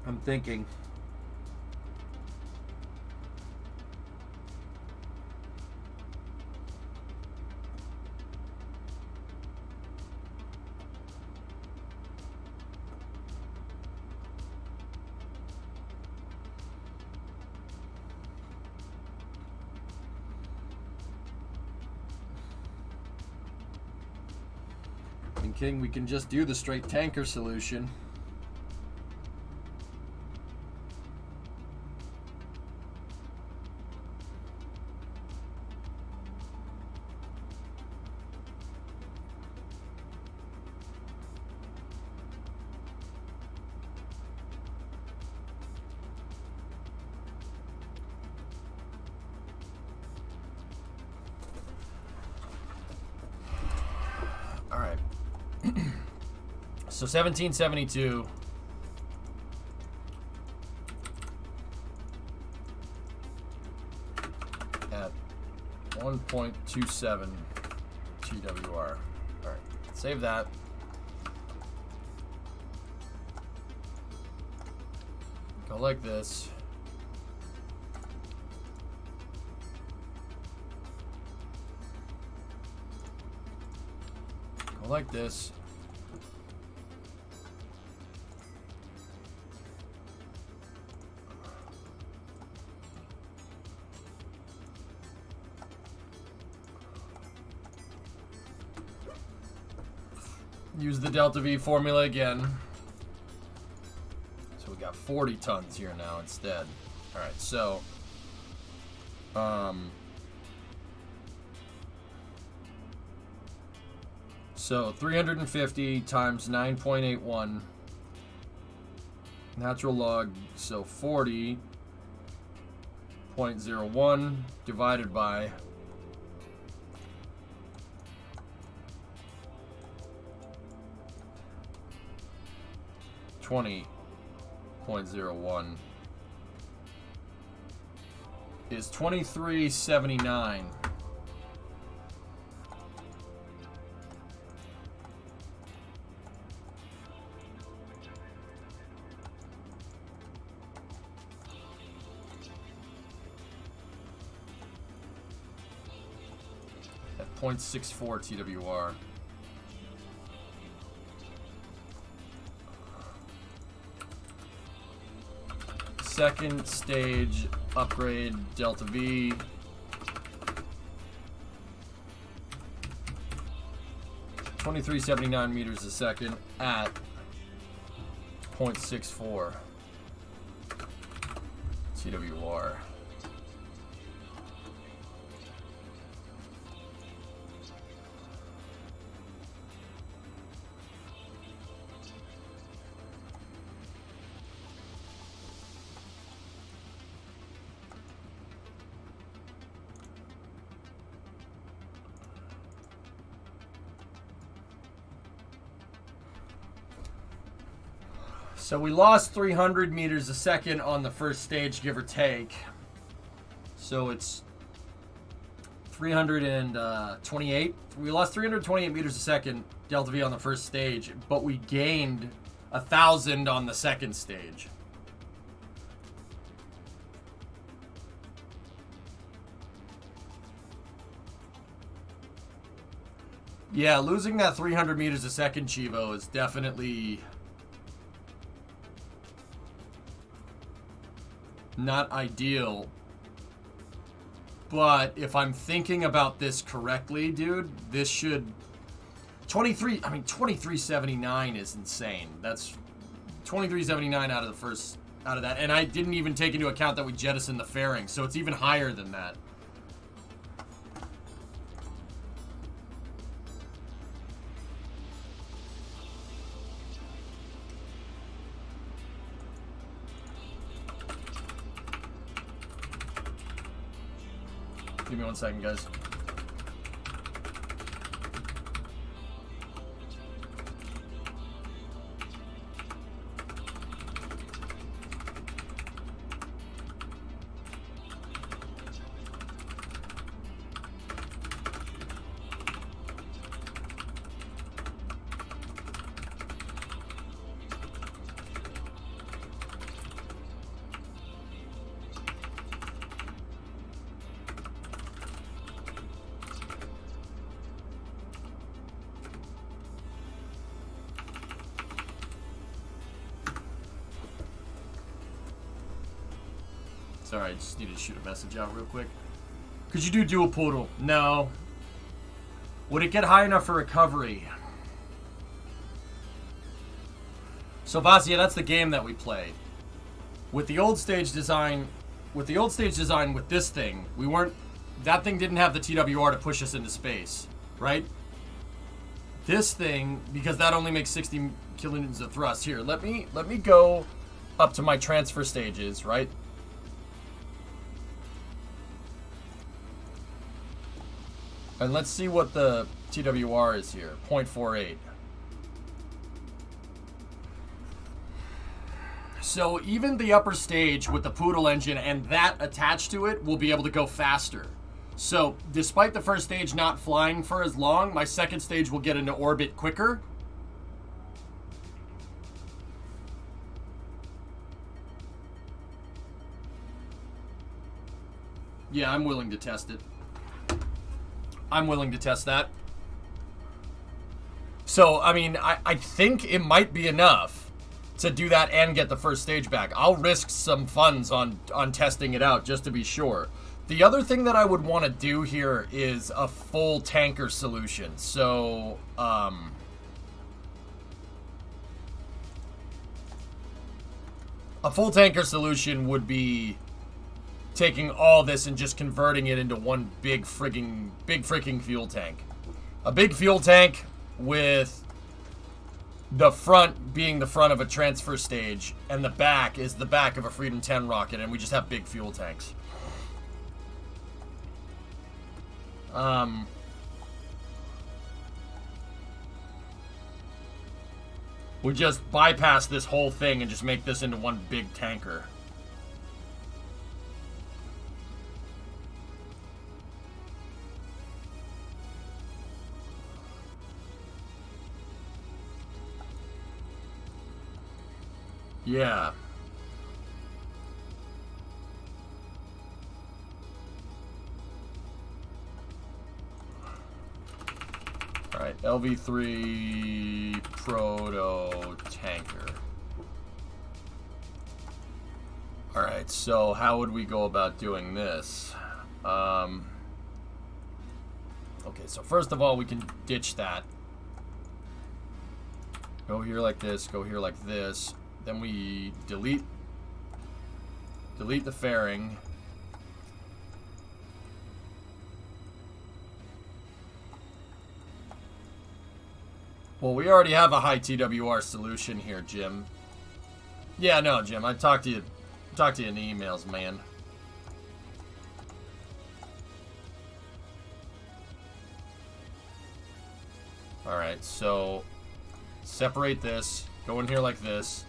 I'm thinking. Thinking we can just do the straight tanker solution. So 1772 at 1.27 GWR. All right, save that. Go like this. Go like this. Use the delta V formula again. So we got 40 tons here now instead. All right, so so 350 times 9.81 natural log, so 40.01 divided by 20.01 is 2379. At 0.64 TWR. Second stage upgrade delta V. (2379 meters a second) at 0.64 TWR. So we lost 300 meters a second on the first stage, give or take. So it's 328. We lost 328 meters a second, delta V on the first stage, but we gained 1,000 on the second stage. Yeah, losing that 300 meters a second, Chivo, is definitely not ideal. But if I'm thinking about this correctly, dude, this should... 2379 is insane. That's 2379 out of the first... out of that. And I didn't even take into account that we jettisoned the fairing, so it's even higher than that. Give me 1 second, guys. Sorry, I just needed to shoot a message out real quick. Could you do dual poodle? No. Would it get high enough for recovery? So Vasia, that's the game that we play. With the old stage design, with this thing, we weren't... That thing didn't have the TWR to push us into space, right? This thing, because that only makes 60 kilonewtons of thrust. Here, let me go up to my transfer stages, right? And let's see what the TWR is here. 0.48. So even the upper stage with the Poodle engine and that attached to it will be able to go faster. So despite the first stage not flying for as long, my second stage will get into orbit quicker. Yeah, I'm willing to test it. I'm willing to test that. So, I mean, I think it might be enough to do that and get the first stage back. I'll risk some funds on testing it out just to be sure. The other thing that I would want to do here is a full tanker solution. So, a full tanker solution would be taking all this and just converting it into one big freaking fuel tank. A big fuel tank with the front being the front of a transfer stage and the back is the back of a Freedom 10 rocket, and we just have big fuel tanks. We just bypass this whole thing and just make this into one big tanker. Yeah. Alright, LV3 Proto Tanker. Alright, so how would we go about doing this? Okay, so first of all, we can ditch that. Go here like this, go here like this. Then we delete the fairing. Well, we already have a high TWR solution here, Jim. Yeah, no, Jim, I talked to you in the emails, man. Alright, so separate this, go in here like this.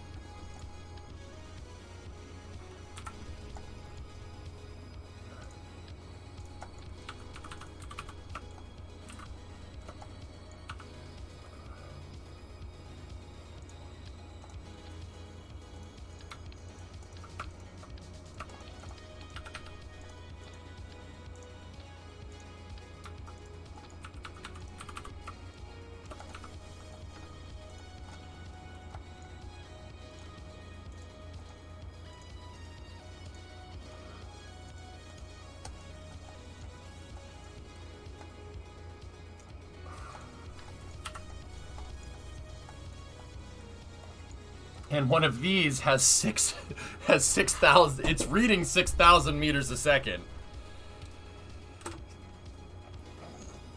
And one of these has 6,000. It's reading 6,000 meters a second.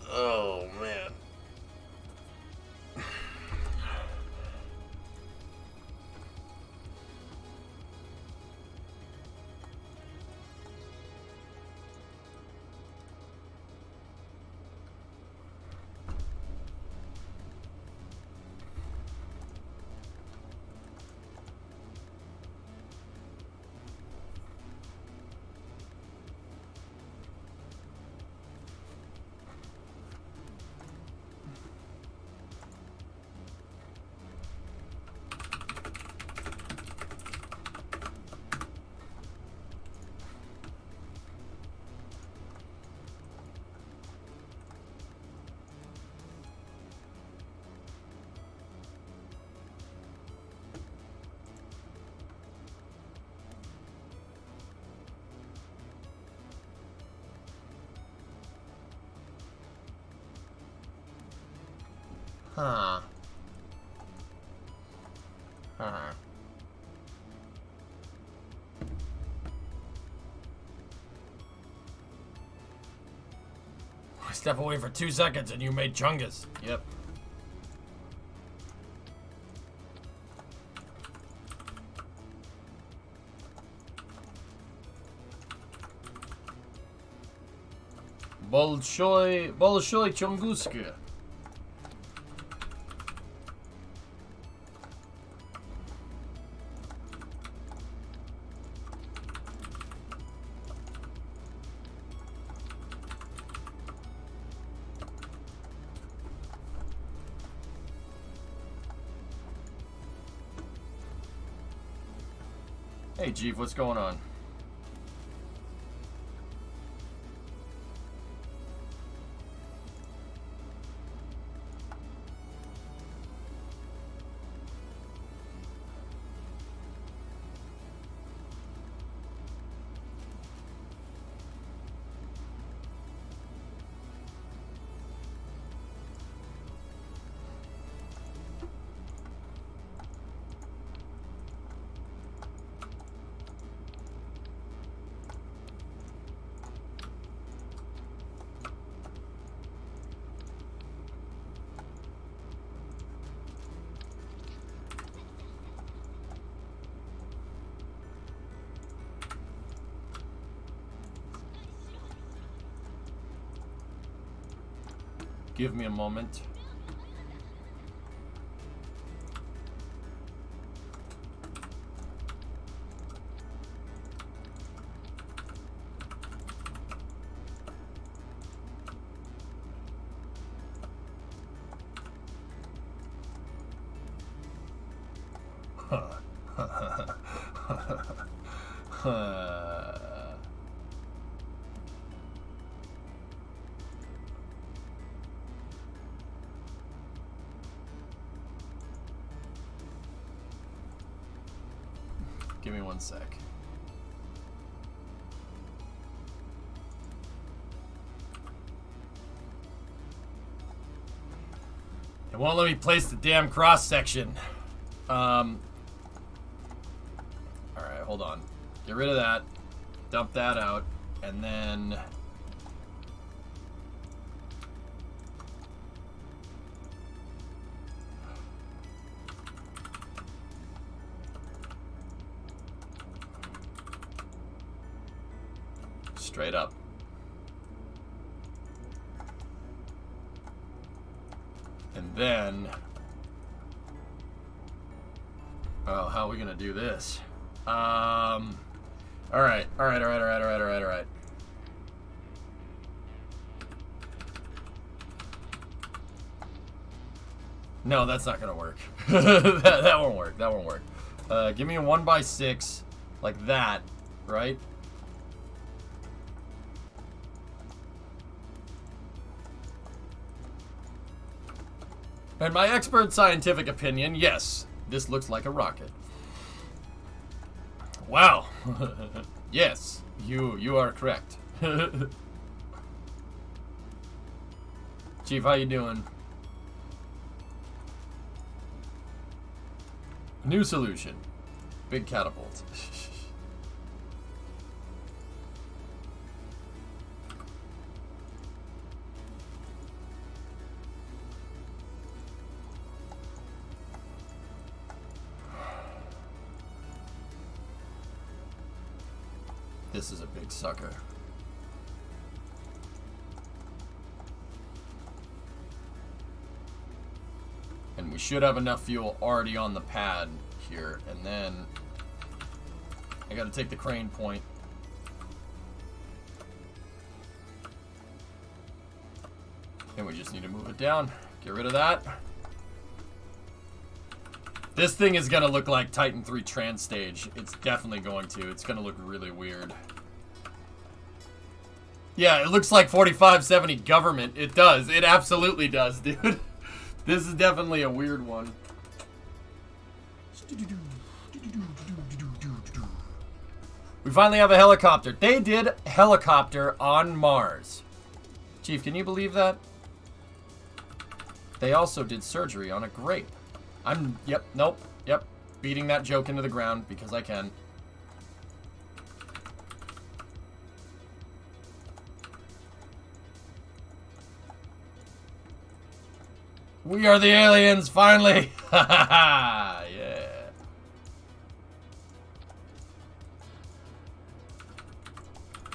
Oh man. Huh. Huh. Step away for 2 seconds and you made Chungus. Yep. Bolshoi Chunguska. Hey, Chief, what's going on? Give me a moment. Give me 1 sec. It won't let me place the damn cross section. Alright, hold on. Get rid of that. Dump that out. And then... straight up. And then... oh, how are we gonna do this? Alright. No, that's not gonna work. that won't work. That won't work. Give me a 1x6 like that, right? In my expert scientific opinion, yes, this looks like a rocket. Wow. Yes, you are correct. Chief, how you doing? New solution. Big catapult. This is a big sucker. And we should have enough fuel already on the pad here. And then I gotta take the crane point. And we just need to move it down. Get rid of that. This thing is gonna look like Titan 3 Trans Stage. It's definitely going to. It's gonna look really weird. Yeah, it looks like 4570 government. It does. It absolutely does, dude. This is definitely a weird one. We finally have a helicopter. They did helicopter on Mars. Chief, can you believe that? They also did surgery on a grape. Yep. Beating that joke into the ground because I can. We are the aliens, finally! Ha ha ha! Yeah.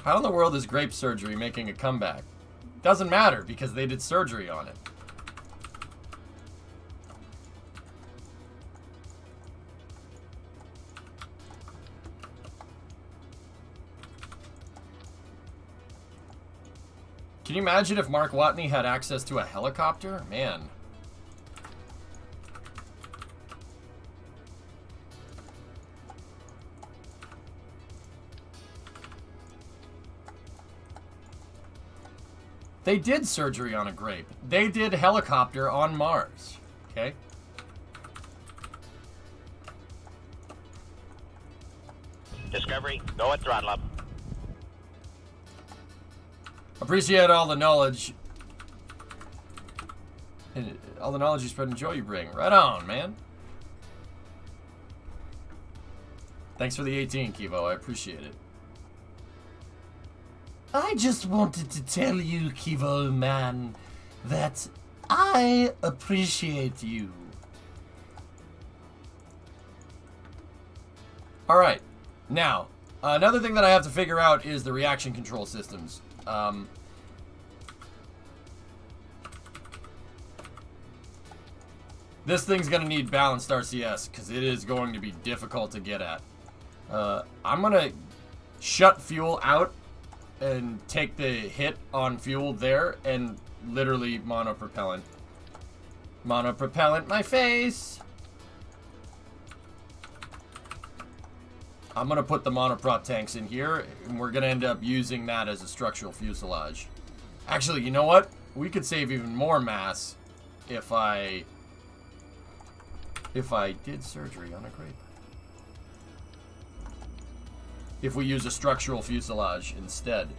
How in the world is grape surgery making a comeback? Doesn't matter because they did surgery on it. Can you imagine if Mark Watney had access to a helicopter? Man. They did surgery on a grape. They did helicopter on Mars. Okay? Discovery, go at throttle up. Appreciate all the knowledge. And all the knowledge you spread and joy you bring. Right on, man. Thanks for the 18, Kivo. I appreciate it. I just wanted to tell you, Kivo man, that I appreciate you. Alright, now, another thing that I have to figure out is the reaction control systems. This thing's going to need balanced RCS, because it is going to be difficult to get at. I'm going to shut fuel out and take the hit on fuel there and literally monopropellant. Monopropellant my face! I'm gonna put the monoprop tanks in here and we're gonna end up using that as a structural fuselage. Actually, you know what? We could save even more mass if I did surgery on a grape. If we use a structural fuselage instead.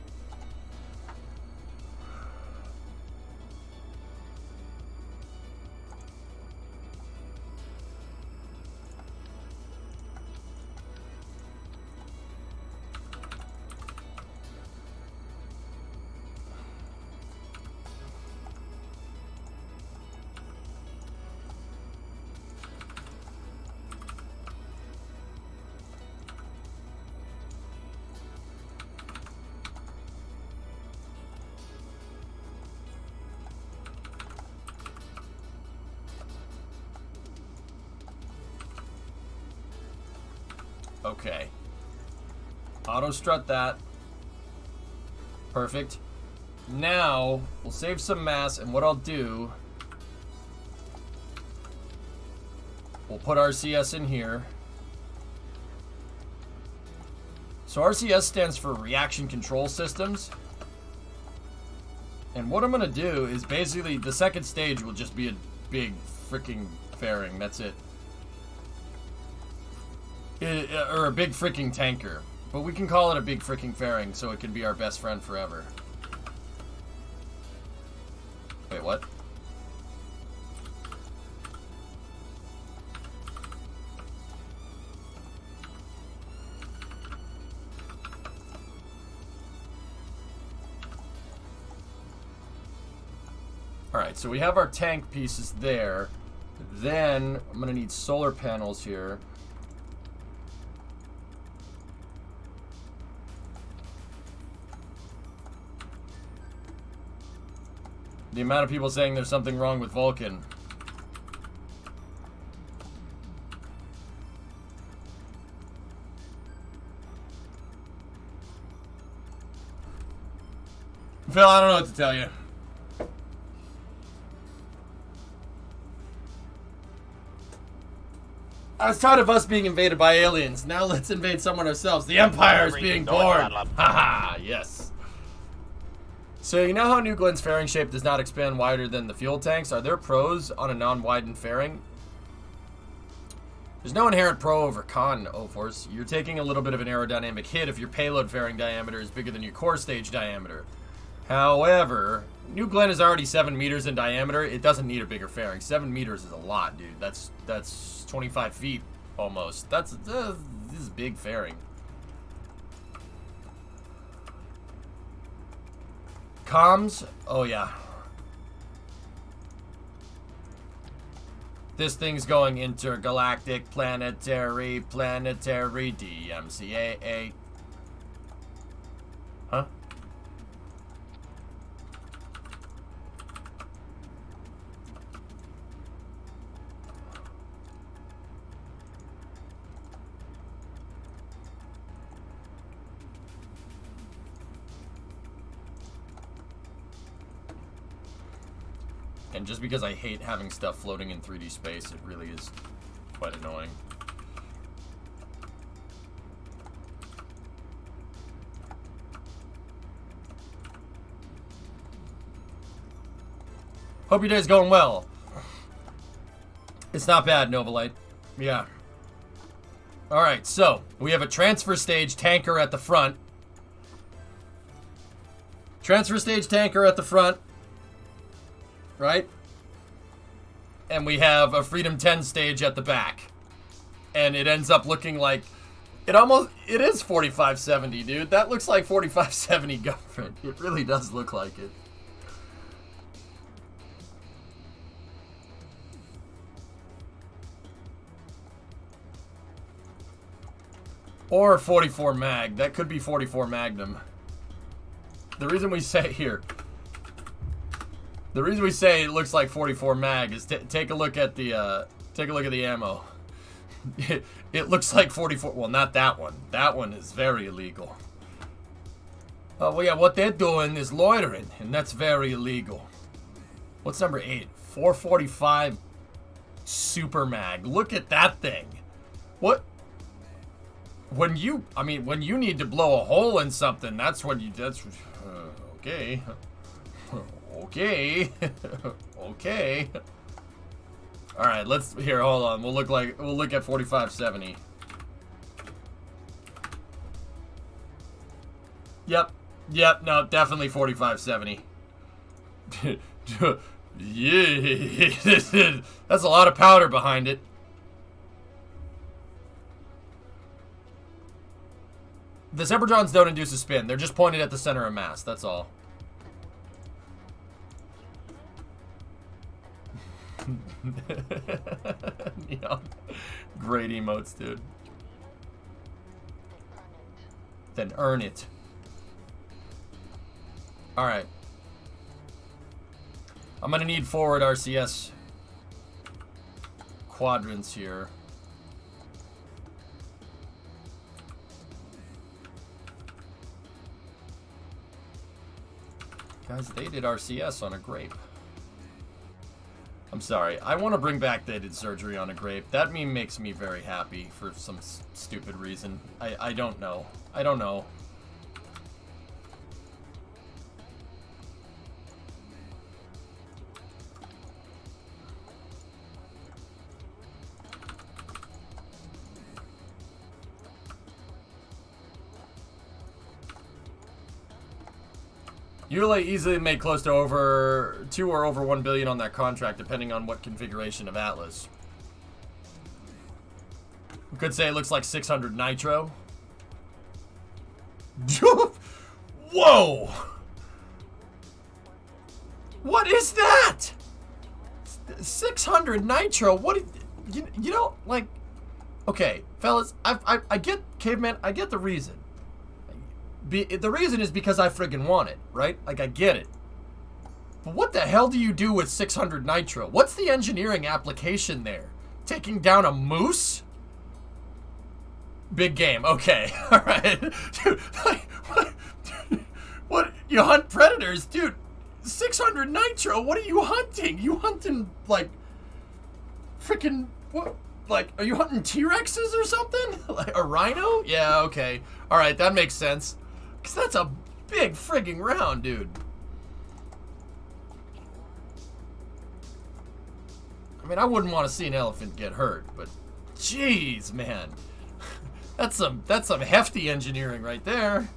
Okay. Auto strut that. Perfect. Now, we'll save some mass, and what I'll do... We'll put RCS in here. So RCS stands for Reaction Control Systems. And what I'm going to do is basically, the second stage will just be a big freaking fairing. That's it. Or a big freaking tanker. But we can call it a big freaking fairing so it can be our best friend forever. Wait, what? Alright, so we have our tank pieces there. Then, I'm going to need solar panels here. The amount of people saying there's something wrong with Vulcan. Phil, I don't know what to tell you. I was tired of us being invaded by aliens. Now let's invade someone ourselves. The Empire is being born. Haha, yes. So you know how New Glenn's fairing shape does not expand wider than the fuel tanks? Are there pros on a non-widened fairing? There's no inherent pro over con, O-Force. You're taking a little bit of an aerodynamic hit if your payload fairing diameter is bigger than your core stage diameter. However, New Glenn is already 7 meters in diameter. It doesn't need a bigger fairing. 7 meters is a lot, dude. That's 25 feet almost. This is big fairing. Comms? Oh, yeah. This thing's going intergalactic, planetary, DMCAA. Huh? And just because I hate having stuff floating in 3D space, it really is quite annoying. Hope your day's going well. It's not bad, Novalite. Yeah. Alright, so we have a transfer stage tanker at the front. Transfer stage tanker at the front. Right? And we have a Freedom 10 stage at the back. And it ends up looking like... It is 4570, dude. That looks like 4570 government. It really does look like it. Or 44 mag. That could be 44 Magnum. The reason we say here... The reason we say it looks like 44 mag is take a look at the ammo. It looks like 44. Well, not that one. That one is very illegal. Well, yeah, what they're doing is loitering, and that's very illegal. What's number 8? 445 Super Mag. Look at that thing. What? When you need to blow a hole in something, that's when you. Okay. Okay. Okay. All right, hold on. We'll look at 4570. Yep, no, definitely 4570. Yeah. That's a lot of powder behind it. The Zebratrons don't induce a spin. They're just pointed at the center of mass. That's all. Yeah. Great emotes, dude. Then earn it. Alright. I'm gonna need forward RCS quadrants here. Guys, they did RCS on a grape. I'm sorry. I want to bring back they did surgery on a grape. That meme makes me very happy for some stupid reason. I don't know. I don't know. Yule easily made close to over 2 or over 1 billion on that contract, depending on what configuration of Atlas. We could say it looks like 600 Nitro. Whoa! What is that? 600 nitro. What? You know, like, okay, fellas, I get, caveman, I get the reason. The reason is because I friggin' want it, right? Like, I get it. But what the hell do you do with 600 nitro? What's the engineering application there? Taking down a moose? Big game. Okay. All right. Dude, like, what? You hunt predators? Dude, 600 nitro? What are you hunting? You hunting, like, freaking, what? Like, are you hunting T-Rexes or something? Like, a rhino? Yeah, okay. All right, that makes sense. Because that's a big frigging round, dude. I mean, I wouldn't want to see an elephant get hurt, but jeez, man. That's some hefty engineering right there.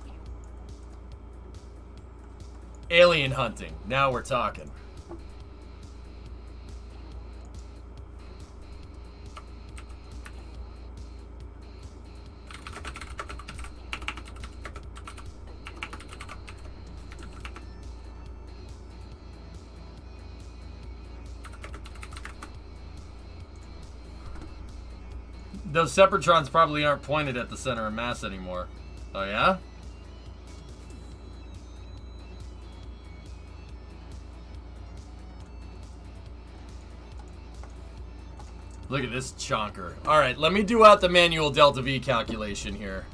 Alien hunting. Now we're talking. Those Separatrons probably aren't pointed at the center of mass anymore. Oh, yeah? Look at this chonker. All right, let me do out the manual delta V calculation here.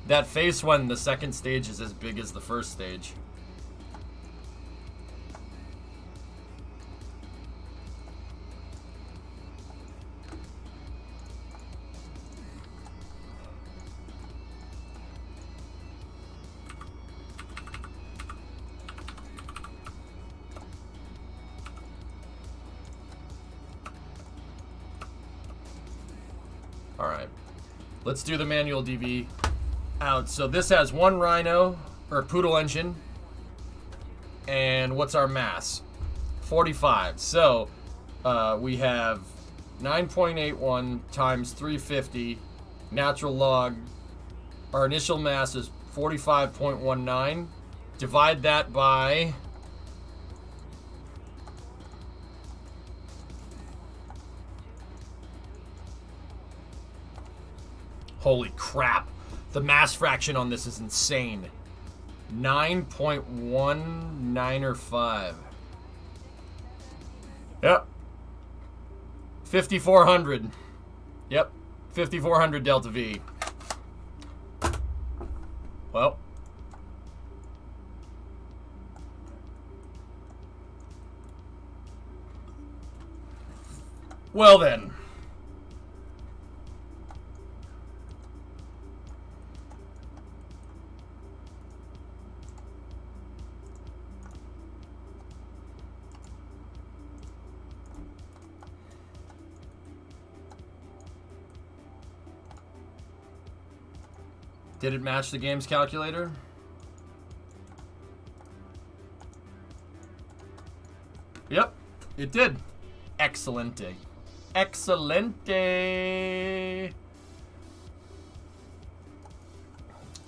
That face one, the second stage is as big as the first stage. Alright, let's do the manual DV out. So this has one Rhino, or Poodle engine, and what's our mass? 45. So we have 9.81 times 350, natural log. Our initial mass is 45.19. Divide that by... Holy crap. The mass fraction on this is insane. 9.195. Yep. 5,400. Yep. 5,400 delta V. Well. Well then. Did it match the game's calculator? Yep, it did. Excelente. Excelente.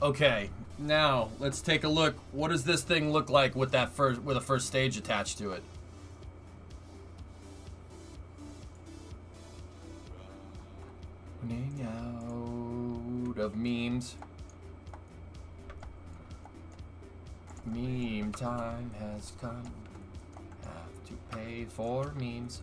Okay, now let's take a look. What does this thing look like with that with a first stage attached to it? Running out of memes. Meme time has come. Have to pay for memes.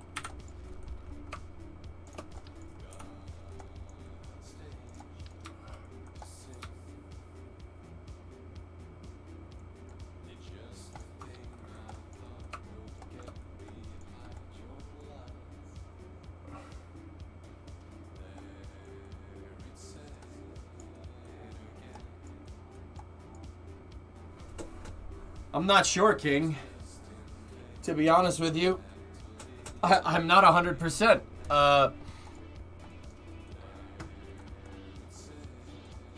I'm not sure, King. To be honest with you, I'm not 100%. I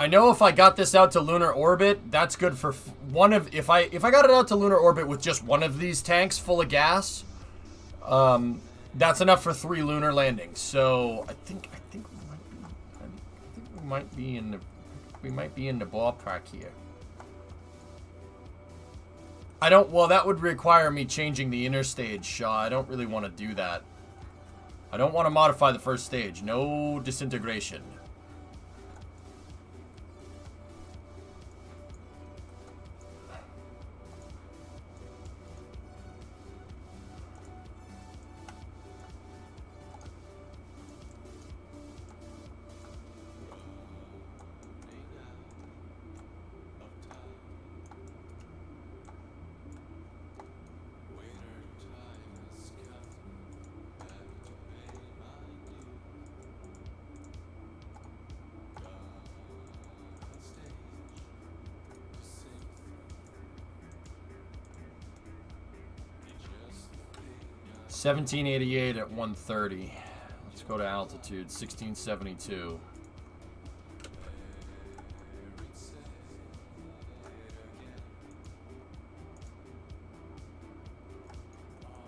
know if I got this out to lunar orbit, that's good for one of. If I got it out to lunar orbit with just one of these tanks full of gas, that's enough for 3 lunar landings. So I think we might be in the ballpark here. I don't, well, that would require me changing the interstage, Shaw. I don't really want to do that. I don't want to modify the first stage. No disintegration. $1788 at 130. Let's go to altitude. 1672.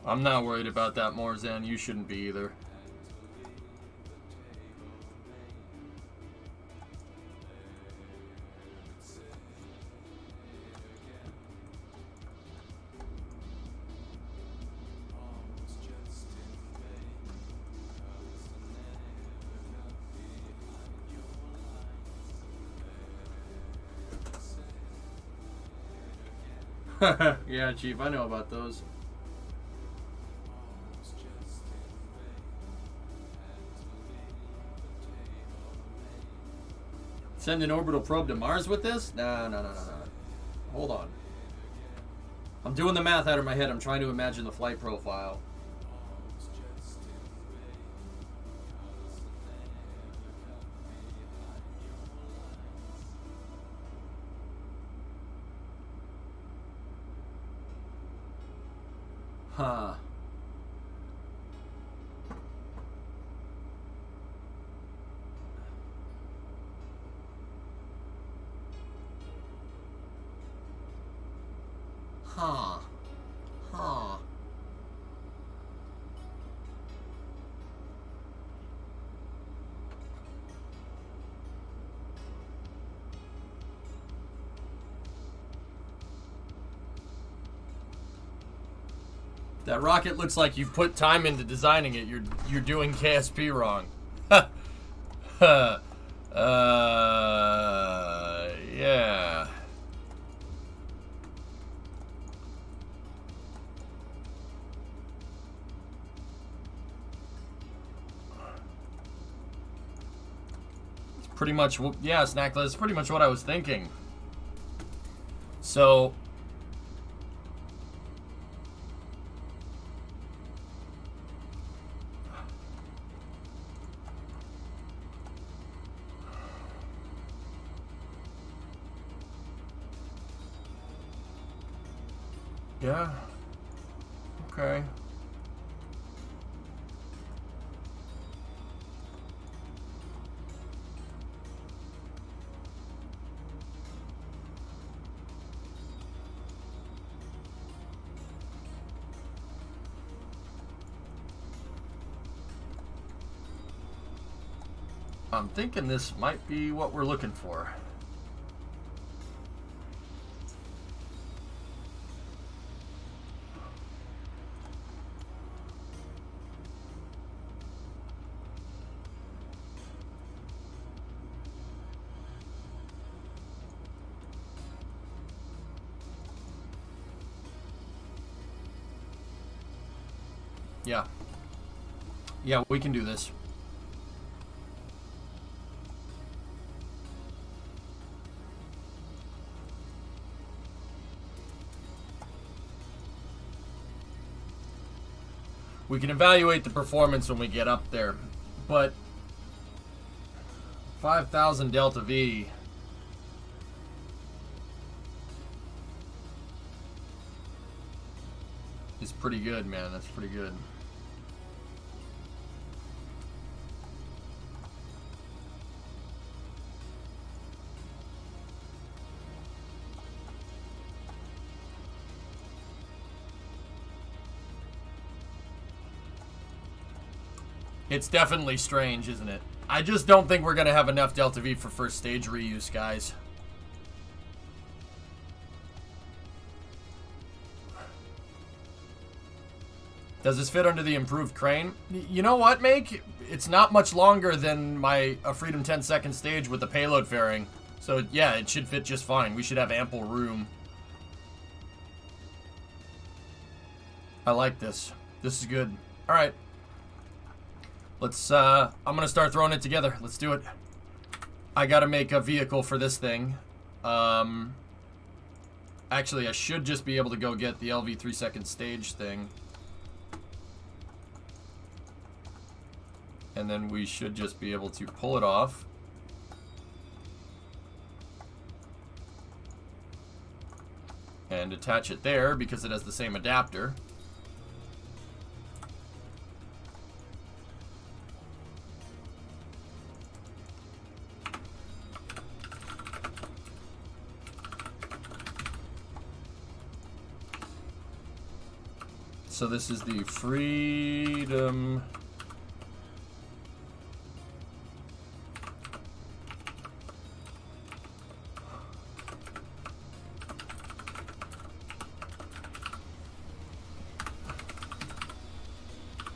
I'm not worried about that, Morzan. You shouldn't be either. Yeah, Chief, I know about those. Send an orbital probe to Mars with this? No. Hold on. I'm doing the math out of my head. I'm trying to imagine the flight profile. Huh. Huh. That rocket looks like you put time into designing it. You're doing KSP wrong. Yeah. It's pretty much, yeah, Snacklet, that's pretty much what I was thinking. So... yeah. Okay. I'm thinking this might be what we're looking for. Yeah. Yeah, we can do this. We can evaluate the performance when we get up there, but 5,000 Delta V. Is pretty good, man. That's pretty good. It's definitely strange, isn't it? I just don't think we're going to have enough Delta V for first stage reuse, guys. Does this fit under the improved crane? You know what, Make? It's not much longer than my Freedom 10-second stage with the payload fairing. So, yeah, it should fit just fine. We should have ample room. I like this. This is good. All right. Let's, I'm going to start throwing it together. Let's do it. I got to make a vehicle for this thing. Actually, I should just be able to go get the LV 3-second stage thing. And then we should just be able to pull it off. And attach it there because it has the same adapter. So this is the Freedom...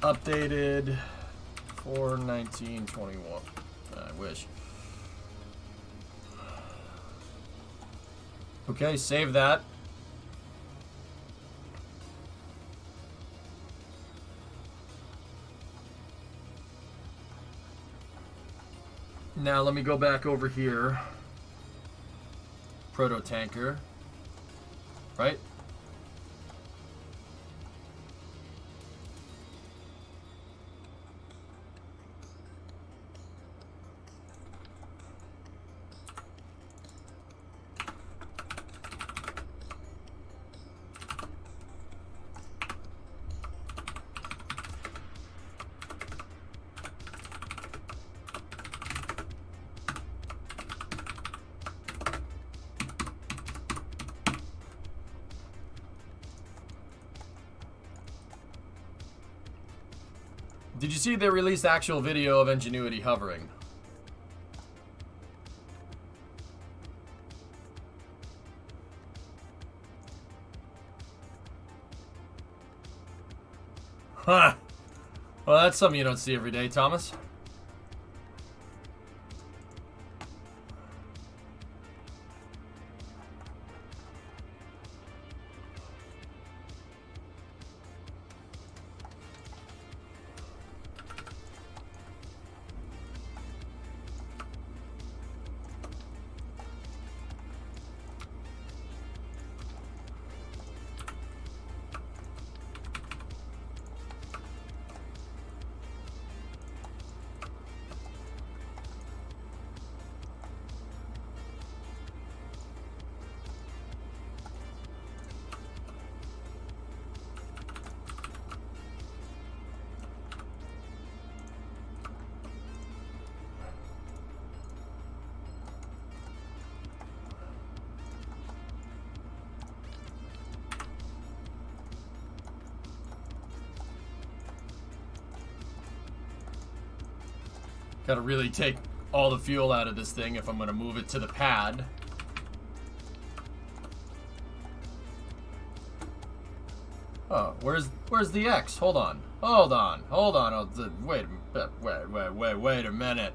Updated 4/19/21. I wish. Okay, save that. Now let me go back over here. Proto tanker. Right? Did you see they released actual video of Ingenuity hovering? Huh. Well, that's something you don't see every day, Thomas. Gotta really take all the fuel out of this thing if I'm gonna move it to the pad. Oh, where's the X? Hold on. Hold on. Oh, wait a minute.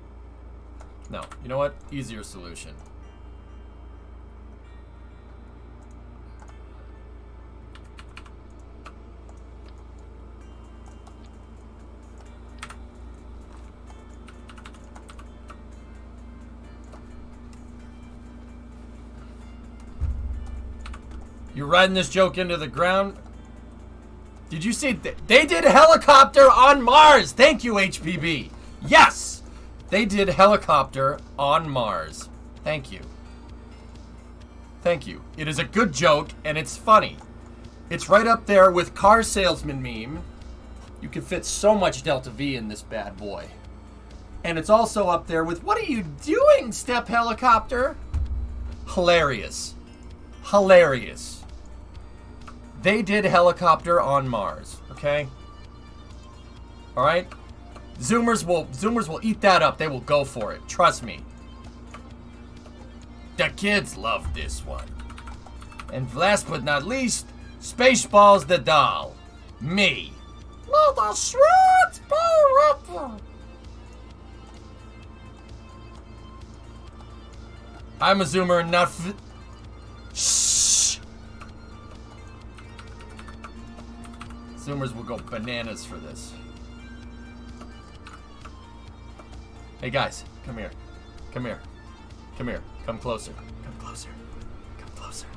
No, you know what? Easier solution. You're riding this joke into the ground? Did you see they did a helicopter on Mars? Thank you, HPB. Yes! They did helicopter on Mars. Thank you. Thank you. It is a good joke, and it's funny. It's right up there with car salesman meme. You can fit so much Delta V in this bad boy. And it's also up there with, what are you doing, step helicopter? Hilarious. Hilarious. They did helicopter on Mars, okay? All right? Zoomers will eat that up. They will go for it. Trust me. The kids love this one. And last but not least, Spaceballs the doll. Me. Let the streets be with you. I'm a zoomer, not shh. Zoomers will go bananas for this. Hey guys, come here. Come here. Come here. Come closer. Come closer. Come closer.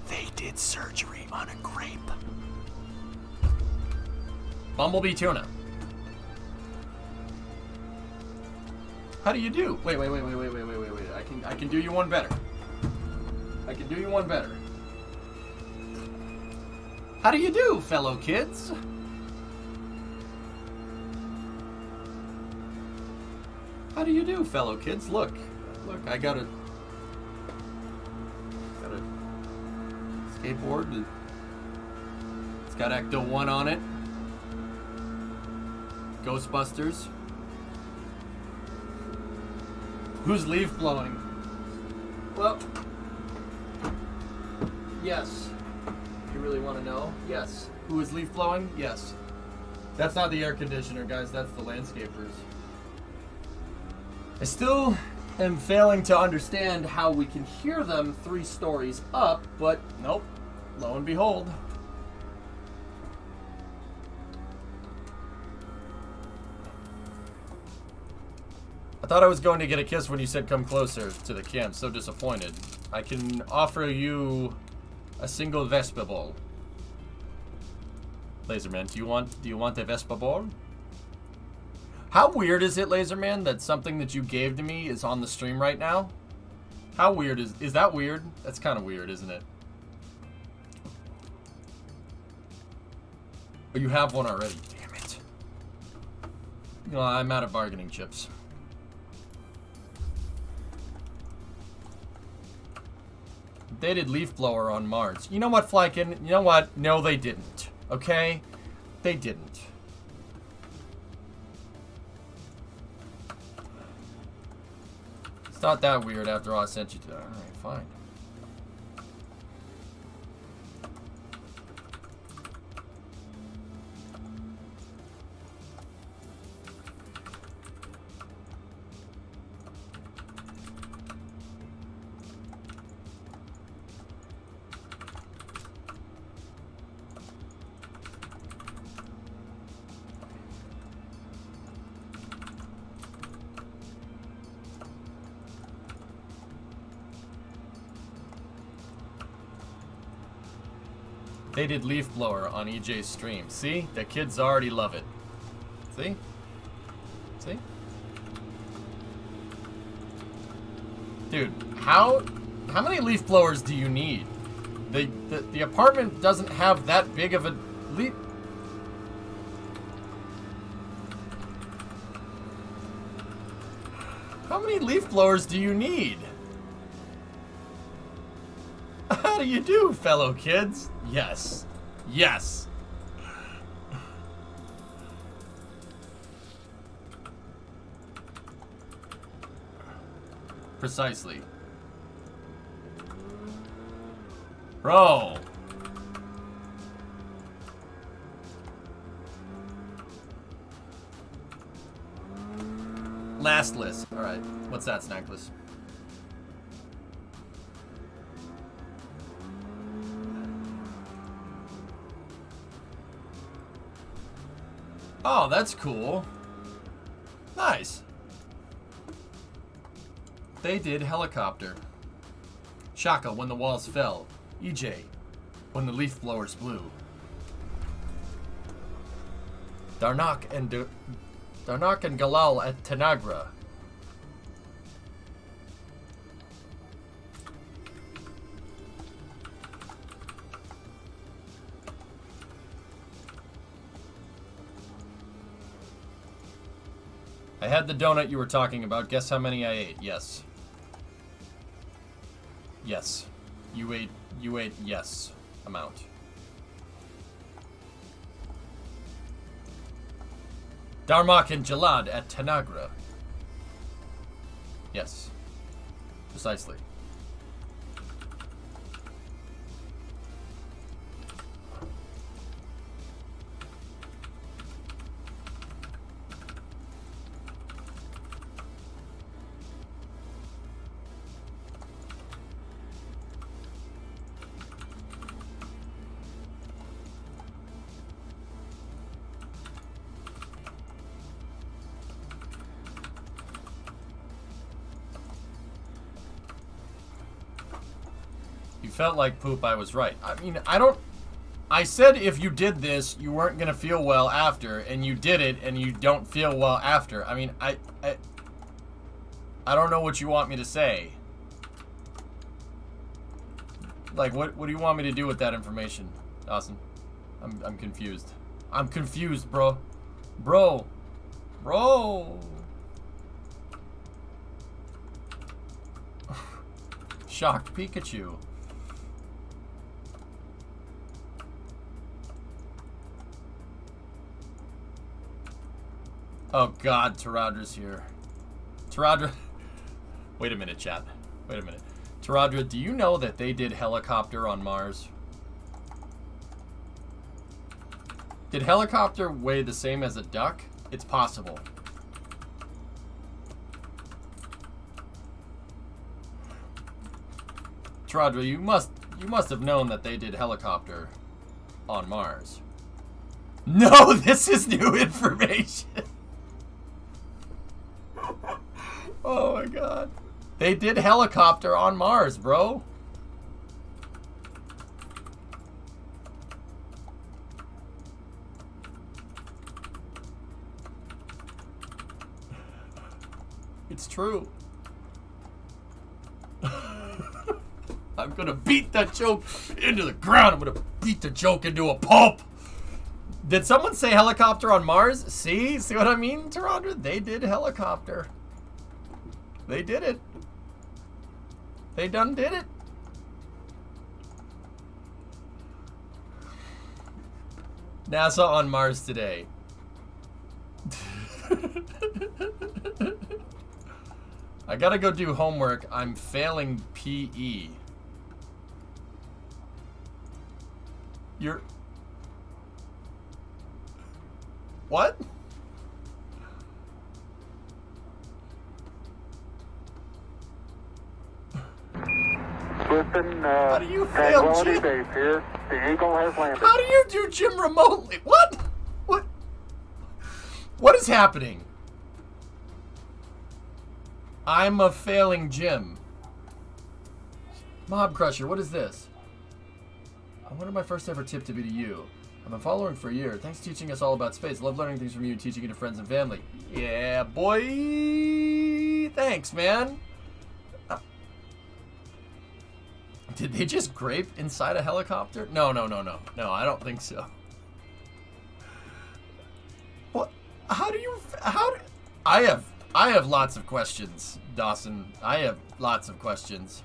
They did surgery on a grape. Bumblebee tuna. How do you do? Wait. I can do you one better. I can do you one better. How do you do, fellow kids? How do you do, fellow kids? Look, I got a skateboard. It's got Ecto 1 on it. Ghostbusters. Who's leaf blowing? Well, yes. You really want to know? Yes. Who is leaf blowing? Yes. That's not the air conditioner, guys. That's the landscapers. I still am failing to understand how we can hear them 3 stories up, but nope. Lo and behold. I thought I was going to get a kiss when you said come closer to the camp. So disappointed. I can offer you a single Vespa ball. Laserman, do you want a Vespa ball? How weird is it, Laserman, that something that you gave to me is on the stream right now? How weird is that weird? That's kind of weird, isn't it? Oh, you have one already. Damn it. You know, I'm out of bargaining chips. They did leaf blower on Mars. You know what, Flykin? You know what? No, they didn't. Okay? They didn't. It's not that weird after all I sent you to. Alright, fine. They did leaf blower on EJ's stream. See? The kids already love it. See? See? Dude, how many leaf blowers do you need? The apartment doesn't have that big of a leaf. How many leaf blowers do you need? How do you do, fellow kids? Yes. Yes. Precisely. Bro. Last list. Alright. What's that, Snackless? Oh, that's cool. Nice. They did helicopter. Shaka when the walls fell. EJ when the leaf blowers blew. Darnak and Galal at Tanagra. I had the donut you were talking about. Guess how many I ate? Yes. Yes. You ate yes amount. Darmak and Jalad at Tanagra. Yes. Precisely. felt like poop, I was right. I mean, I said if you did this, you weren't gonna feel well after, and you did it, and you don't feel well after. I mean, I don't know what you want me to say. Like, what do you want me to do with that information, Dawson? I'm confused. I'm confused, bro. Bro. Shocked Pikachu. Oh God, Taradra's here. Taradra. Wait a minute, chat. Wait a minute. Taradra, do you know that they did helicopter on Mars? Did helicopter weigh the same as a duck? It's possible. Taradra, you must have known that they did helicopter on Mars. No, this is new information. Oh my God. They did helicopter on Mars, bro. It's true. I'm gonna beat that joke into the ground. I'm gonna beat the joke into a pulp. Did someone say helicopter on Mars? See what I mean, Taradra? They did helicopter. They did it. They done did it. NASA on Mars today. I gotta go do homework. I'm failing PE. You're... What? How do you fail Jim? Base here. The Eagle has landed. How do you do Jim remotely? What? What is happening? I'm a failing Jim. Mob Crusher, what is this? I wanted my first ever tip to be to you. I've been following for a year. Thanks for teaching us all about space. Love learning things from you and teaching it to friends and family. Yeah, boy. Thanks, man. Did they just grape inside a helicopter? No, I don't think so. What? I have lots of questions, Dawson. I have lots of questions.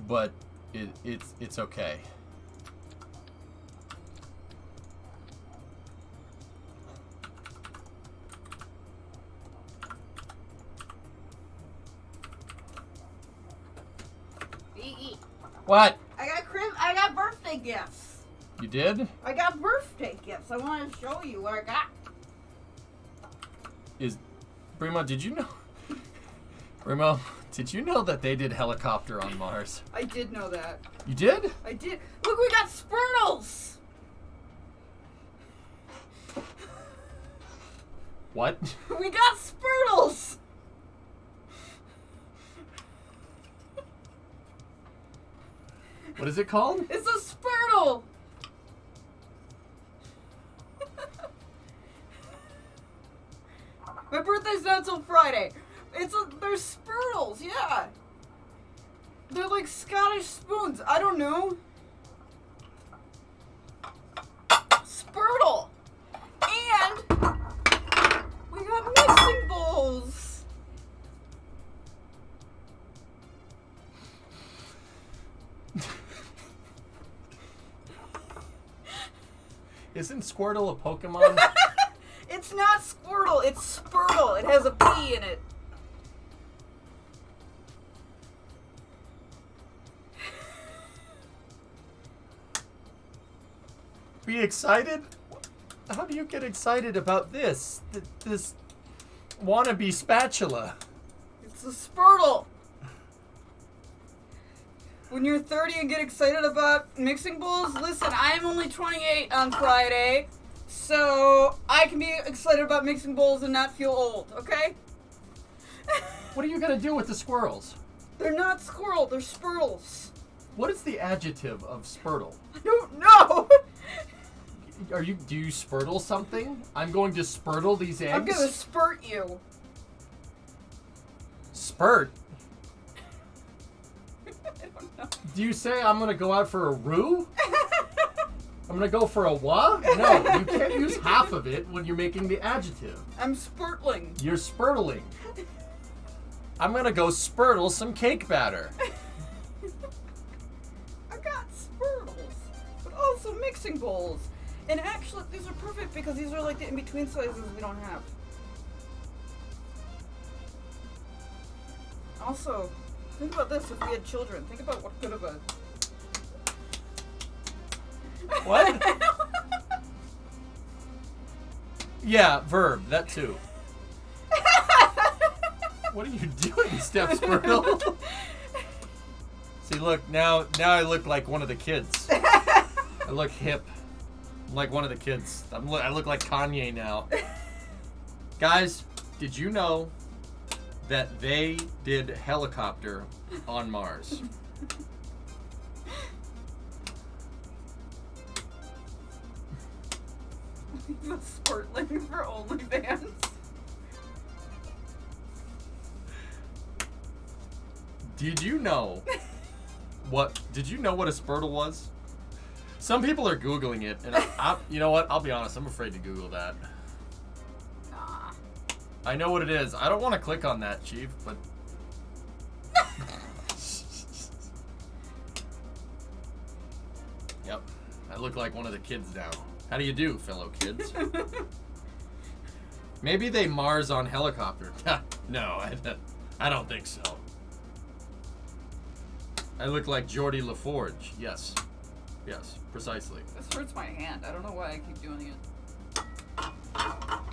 But it's okay. What? I got birthday gifts. You did? I got birthday gifts. I want to show you what I got. Brimo, did you know? Brimo, did you know that they did helicopter on Mars? I did know that. You did? I did. Look, we got Spirtles. What? We got Spirtles. What is it called? It's a Spirtle. My birthday's not till Friday. They're Spirtles, yeah. They're like Scottish spoons. I don't know. Spirtle. And we got mixing bowls. Isn't Squirtle a Pokemon? It's not Squirtle, it's Spirtle. It has a P in it. Be excited? How do you get excited about this? This wannabe spatula. It's a Spirtle. When you're 30 and get excited about mixing bowls, listen, I'm only 28 on Friday, So I can be excited about mixing bowls and not feel old, okay? What are you gonna do with the squirrels? They're not squirrel, they're spurtles. What is the adjective of spurtle? I don't know. Do you spurtle something? I'm going to spurtle these eggs? I'm gonna spurt you. Spurt? I don't know. Do you say I'm gonna go out for a roo? I'm gonna go for a what? No, you can't use half of it when you're making the adjective. I'm spurtling. You're spurtling. I'm gonna go spurtle some cake batter. I got spurtles, but also mixing bowls. And actually, these are perfect because these are like the in-between sizes we don't have. Also, think about this if we had children. Think about what could have been. What? Yeah, verb, that too. What are you doing, Steph Spurtle? See, look, now I look like one of the kids. I look hip. I'm like one of the kids. I look like Kanye now. Guys, did you know that they did helicopter on Mars? The spurtling for OnlyFans. Did you know what a spurtle was? Some people are Googling it, and you know what? I'll be honest, I'm afraid to Google that. Nah. I know what it is. I don't want to click on that, Chief, but... Yep. I look like one of the kids now. How do you do, fellow kids? Maybe they Mars on helicopter. No, I don't think so. I look like Geordie LaForge. Yes. Yes, precisely. This hurts my hand. I don't know why I keep doing it.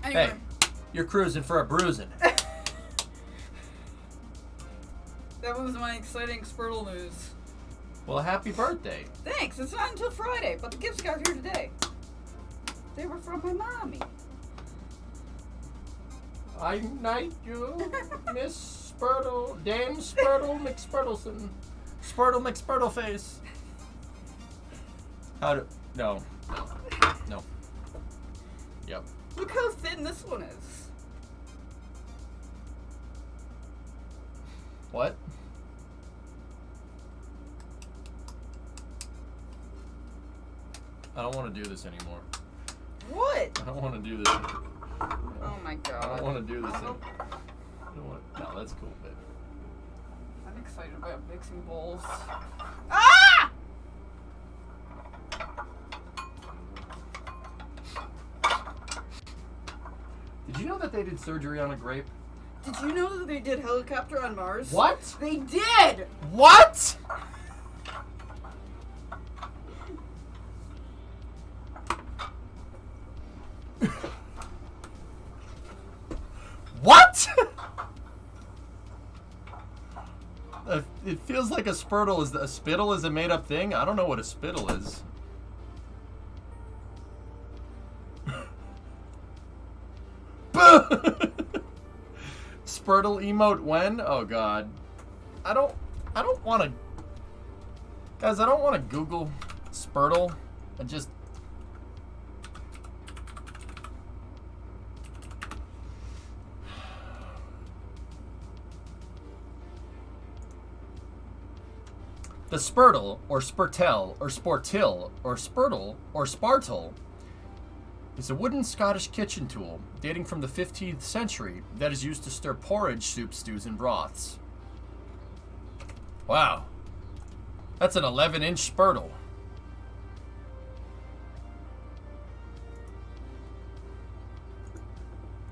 Anyway. Hey, you're cruising for a bruising. That was my exciting Spurtle news. Well, happy birthday. Thanks. It's not until Friday, but the gifts got here today. They were from my mommy. I knight you, Miss Spurtle, Dame Spurtle McSpurtleson. Spurtle McSpurtleface. No. Yep. Look how thin this one is. What? I don't want to do this anymore. What? I don't want to do this anymore. Oh my god. I don't want to do this anymore. No, that's cool, babe. I'm excited about mixing bowls. Ah! Did you know that they did surgery on a grape? Did you know that they did helicopter on Mars? What? They did! What? What? It feels like a spurtle. A spittle is a made-up thing? I don't know what a spittle is. Spurtle emote when? Oh god. I don't want to... Guys, I don't want to Google Spurtle. I just... The spurtle, or spurtel, or sportil, or spurtle, or spartle is a wooden Scottish kitchen tool dating from the 15th century that is used to stir porridge, soup, stews, and broths. Wow. That's an 11-inch spurtle.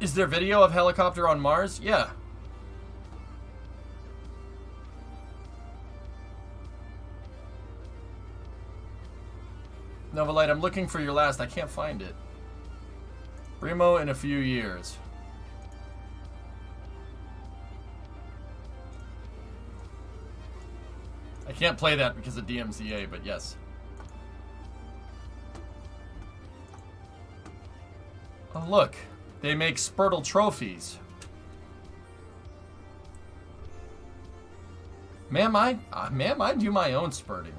Is there video of helicopter on Mars? Yeah. Novalite, I'm looking for your last. I can't find it. Remo in a few years. I can't play that because of DMCA, but yes. look. They make Spurtle trophies. Man, I do my own spurtling.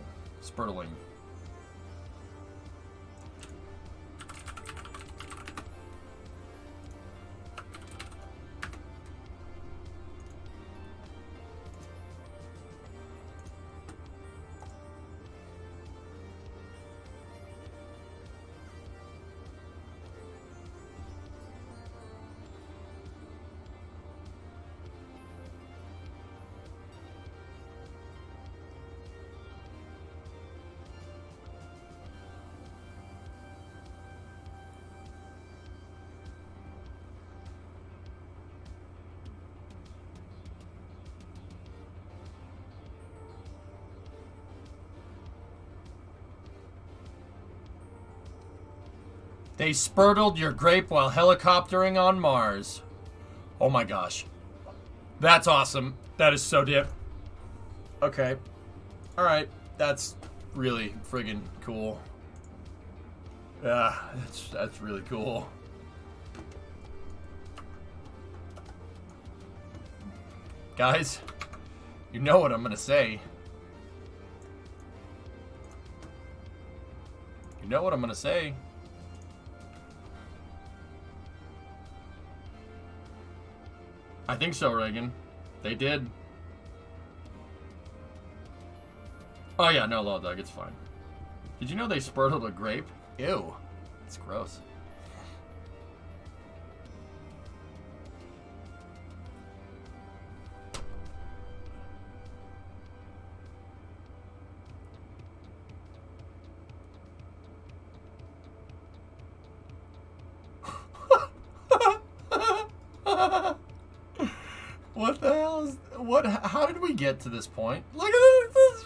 They spurtled your grape while helicoptering on Mars. Oh my gosh. That's awesome. That is so dip. Okay. Alright. That's really friggin' cool. Yeah, that's really cool. Guys, you know what I'm gonna say. You know what I'm gonna say. I think so, Reagan. They did. Oh yeah, no, Law Dog, it's fine. Did you know they spurtled a grape? Ew. It's gross. What the hell is... What? How did we get to this point? Look at this.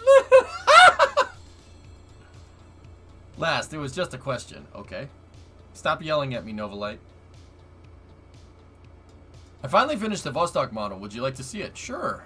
Last, it was just a question. Okay. Stop yelling at me, Novalite. I finally finished the Vostok model. Would you like to see it? Sure.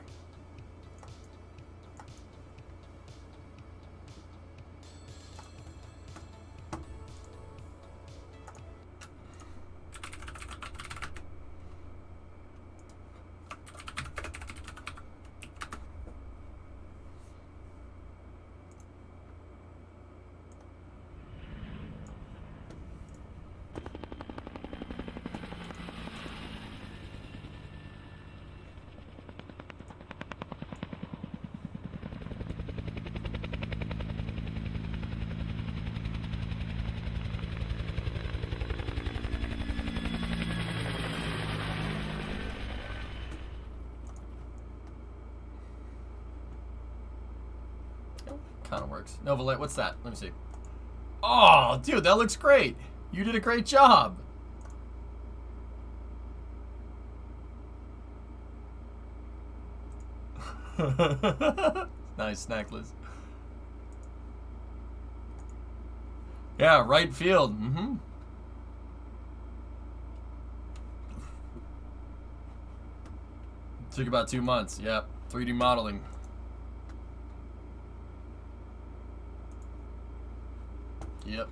Kind of works. Novalite, what's that? Let me see. Oh, dude, that looks great. You did a great job. Nice, Snackless. Yeah, right field. Mm-hmm. Took about 2 months. Yep. 3D modeling. Yep.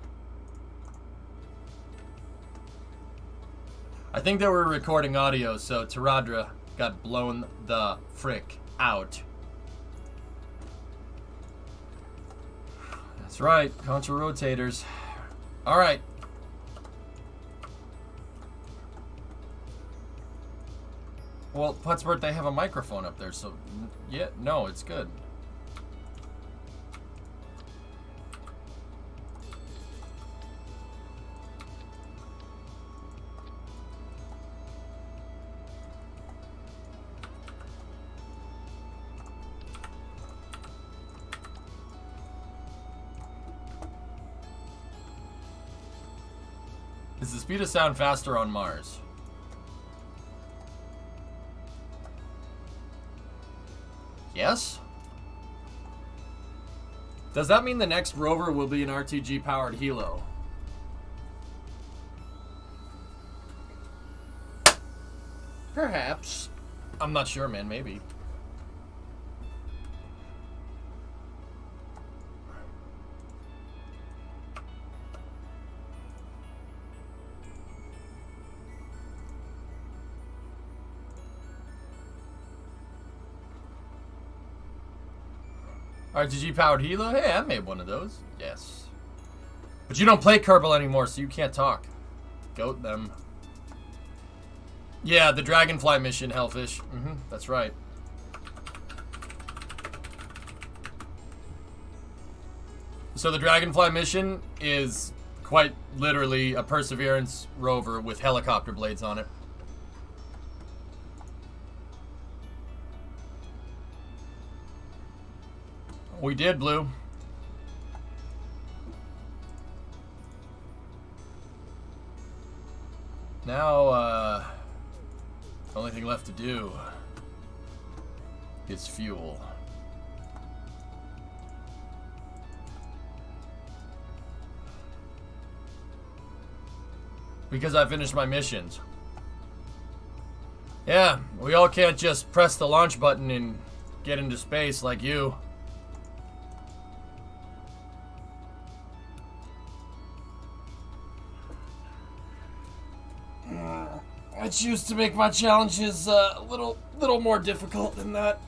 I think they were recording audio, so Taradra got blown the frick out. That's right, contra rotators. Alright. Well, Putzbert, they have a microphone up there, so yeah, no, it's good. Is the speed of sound faster on Mars? Yes? Does that mean the next rover will be an RTG-powered helo? Perhaps. I'm not sure, man. Maybe. RTG powered helo? Hey, I made one of those. Yes. But you don't play Kerbal anymore, so you can't talk. Goat them. Yeah, the Dragonfly mission, Hellfish. That's right. So the Dragonfly mission is quite literally a Perseverance rover with helicopter blades on it. We did, Blue. Now, the only thing left to do is fuel. Because I finished my missions. Yeah, we all can't just press the launch button and get into space like you. I choose to make my challenges a little more difficult than that.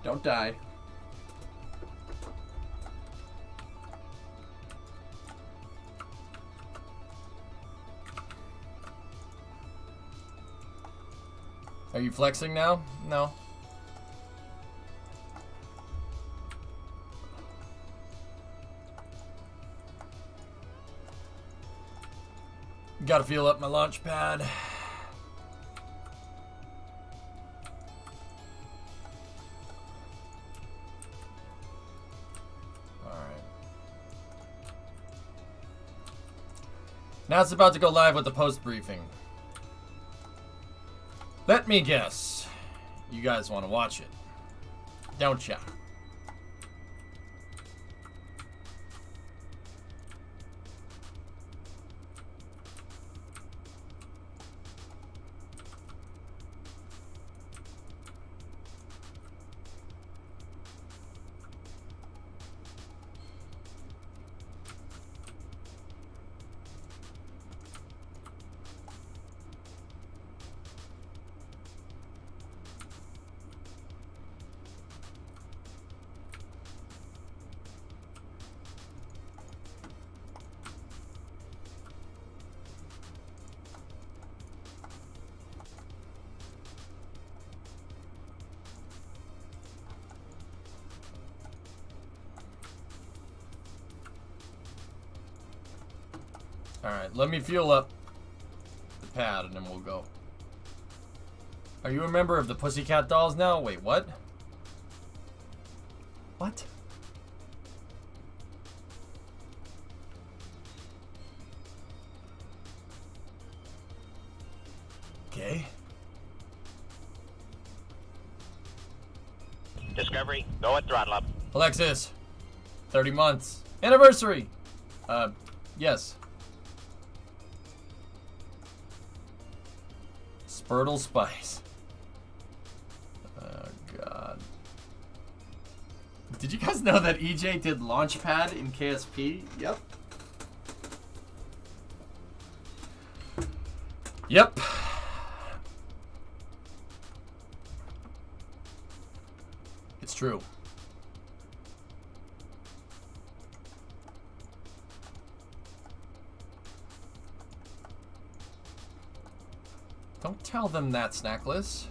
Don't die. Are you flexing now? No. Gotta feel up my launch pad. Now it's about to go live with the post-briefing. Let me guess. You guys want to watch it, don't ya? Alright, let me fuel up the pad and then we'll go. Are you a member of the Pussycat Dolls now? Wait, what? What? Okay. Discovery, go at throttle up. Alexis, 30 months. Anniversary! Yes. Spurtle Spice. Oh, God. Did you guys know that EJ did Launchpad in KSP? Yep. Yep. It's true. Don't tell them that, Snackless.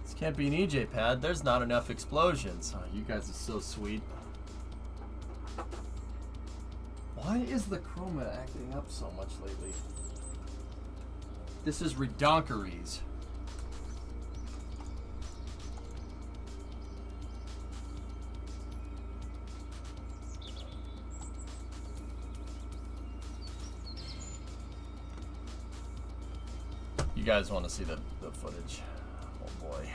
This can't be an EJ pad. There's not enough explosions. Oh, you guys are so sweet. Why is the chroma acting up so much lately? This is redonkeries. guys want to see the footage. Oh boy.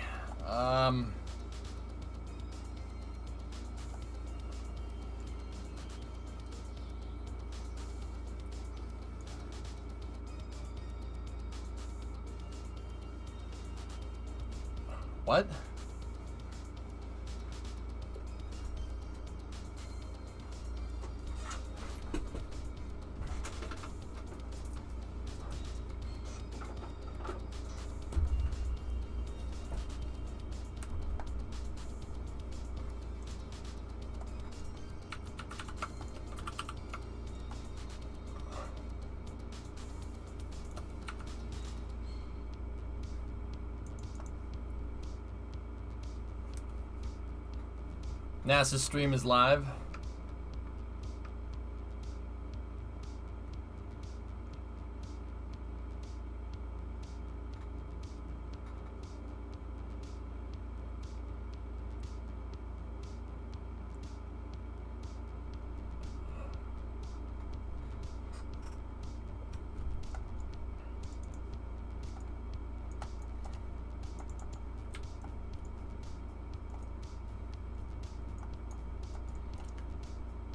What? NASA's stream is live.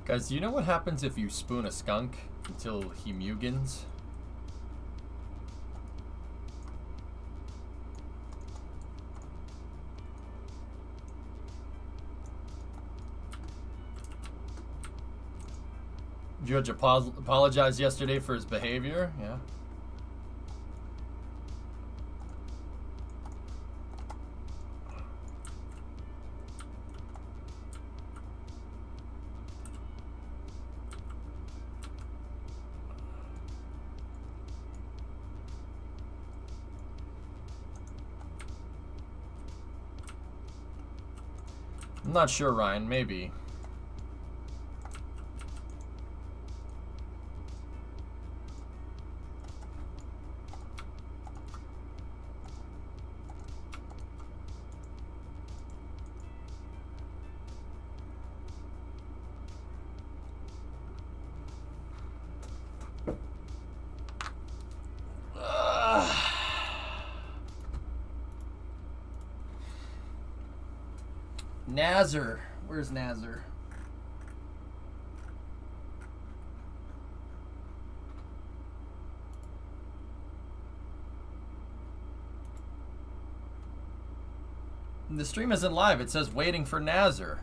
Guys, do you know what happens if you spoon a skunk until he mugins? Judge apologized yesterday for his behavior. Yeah. I'm not sure, Ryan. Maybe. Nazar. Where's Nazar? The stream isn't live. It says waiting for Nazar.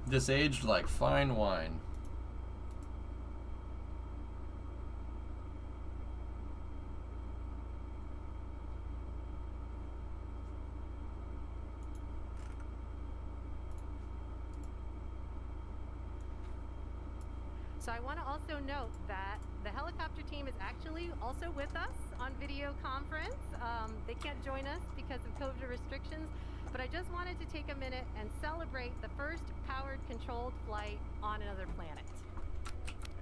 This aged like fine wine. So I want to also note that the helicopter team is actually also with us on video conference. They can't join us because of COVID restrictions, but I just wanted to take a minute and celebrate the first powered controlled flight on another planet.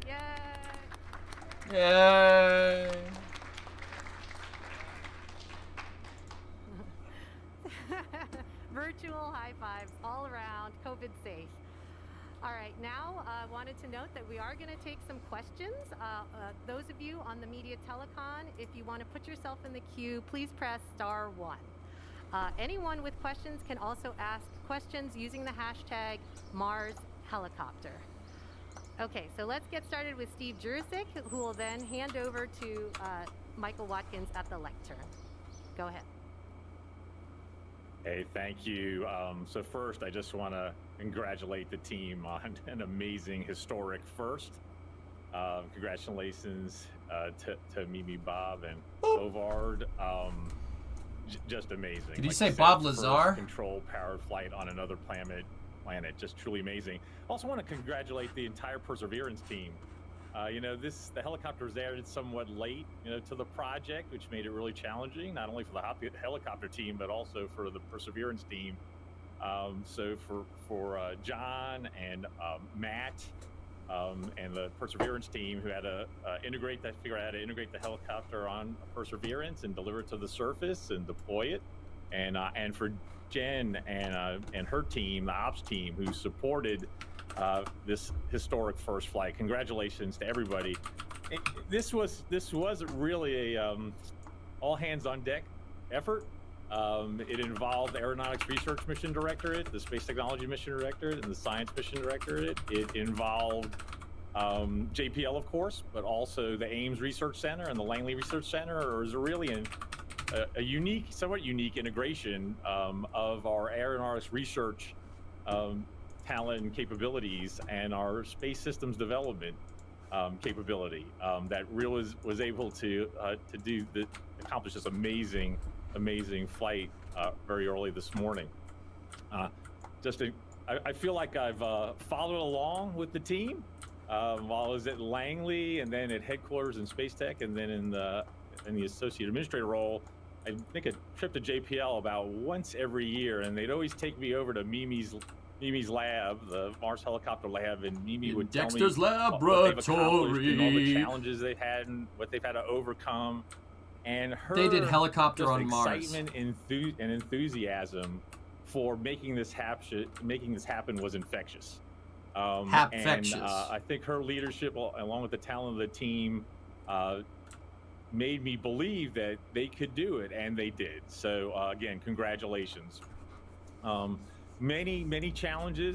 Yay! Yay! Virtual high fives all around, COVID safe. All right, now I wanted to note that we are going to take some questions. Those of you on the Media Telecon, if you want to put yourself in the queue, please press *1. Anyone with questions can also ask questions using the hashtag #MarsHelicopter. Okay, so let's get started with Steve Jurasik, who will then hand over to Michael Watkins at the lectern. Go ahead. Hey, thank you. So first, I just want to congratulate the team on an amazing, historic first. Congratulations to Mimi, Bob, and Ovard. Just amazing. Did you say Bob Lazar? Control-powered flight on another planet. Just truly amazing. Also want to congratulate the entire Perseverance team. The helicopter was there somewhat late, to the project, which made it really challenging, not only for the helicopter team, but also for the Perseverance team. So for John and Matt and the Perseverance team, who had to figure out how to integrate the helicopter on Perseverance and deliver it to the surface and deploy it, and for Jen and her team, the ops team, who supported this historic first flight. Congratulations to everybody. This was really a all hands on deck effort. It involved the Aeronautics Research Mission Directorate, the Space Technology Mission Directorate, and the Science Mission Directorate. It involved JPL, of course, but also the Ames Research Center and the Langley Research Center. It was really a unique, somewhat unique integration of our aeronautics research talent and capabilities and our space systems development capability that really was able to accomplish this amazing flight very early this morning. I feel like I've followed along with the team while I was at Langley and then at headquarters in Space Tech and then in the associate administrator role. I make a trip to JPL about once every year, and they'd always take me over to Mimi's lab, the Mars helicopter lab, and Mimi would tell me Dexter's what they've accomplished and all the laboratory. challenges they've had and what they've had to overcome. And her They did helicopter just on Mars. excitement and enthusiasm for making this happen was infectious. Hapfectious. And I think her leadership, along with the talent of the team, made me believe that they could do it, and they did. So again, congratulations. Many challenges.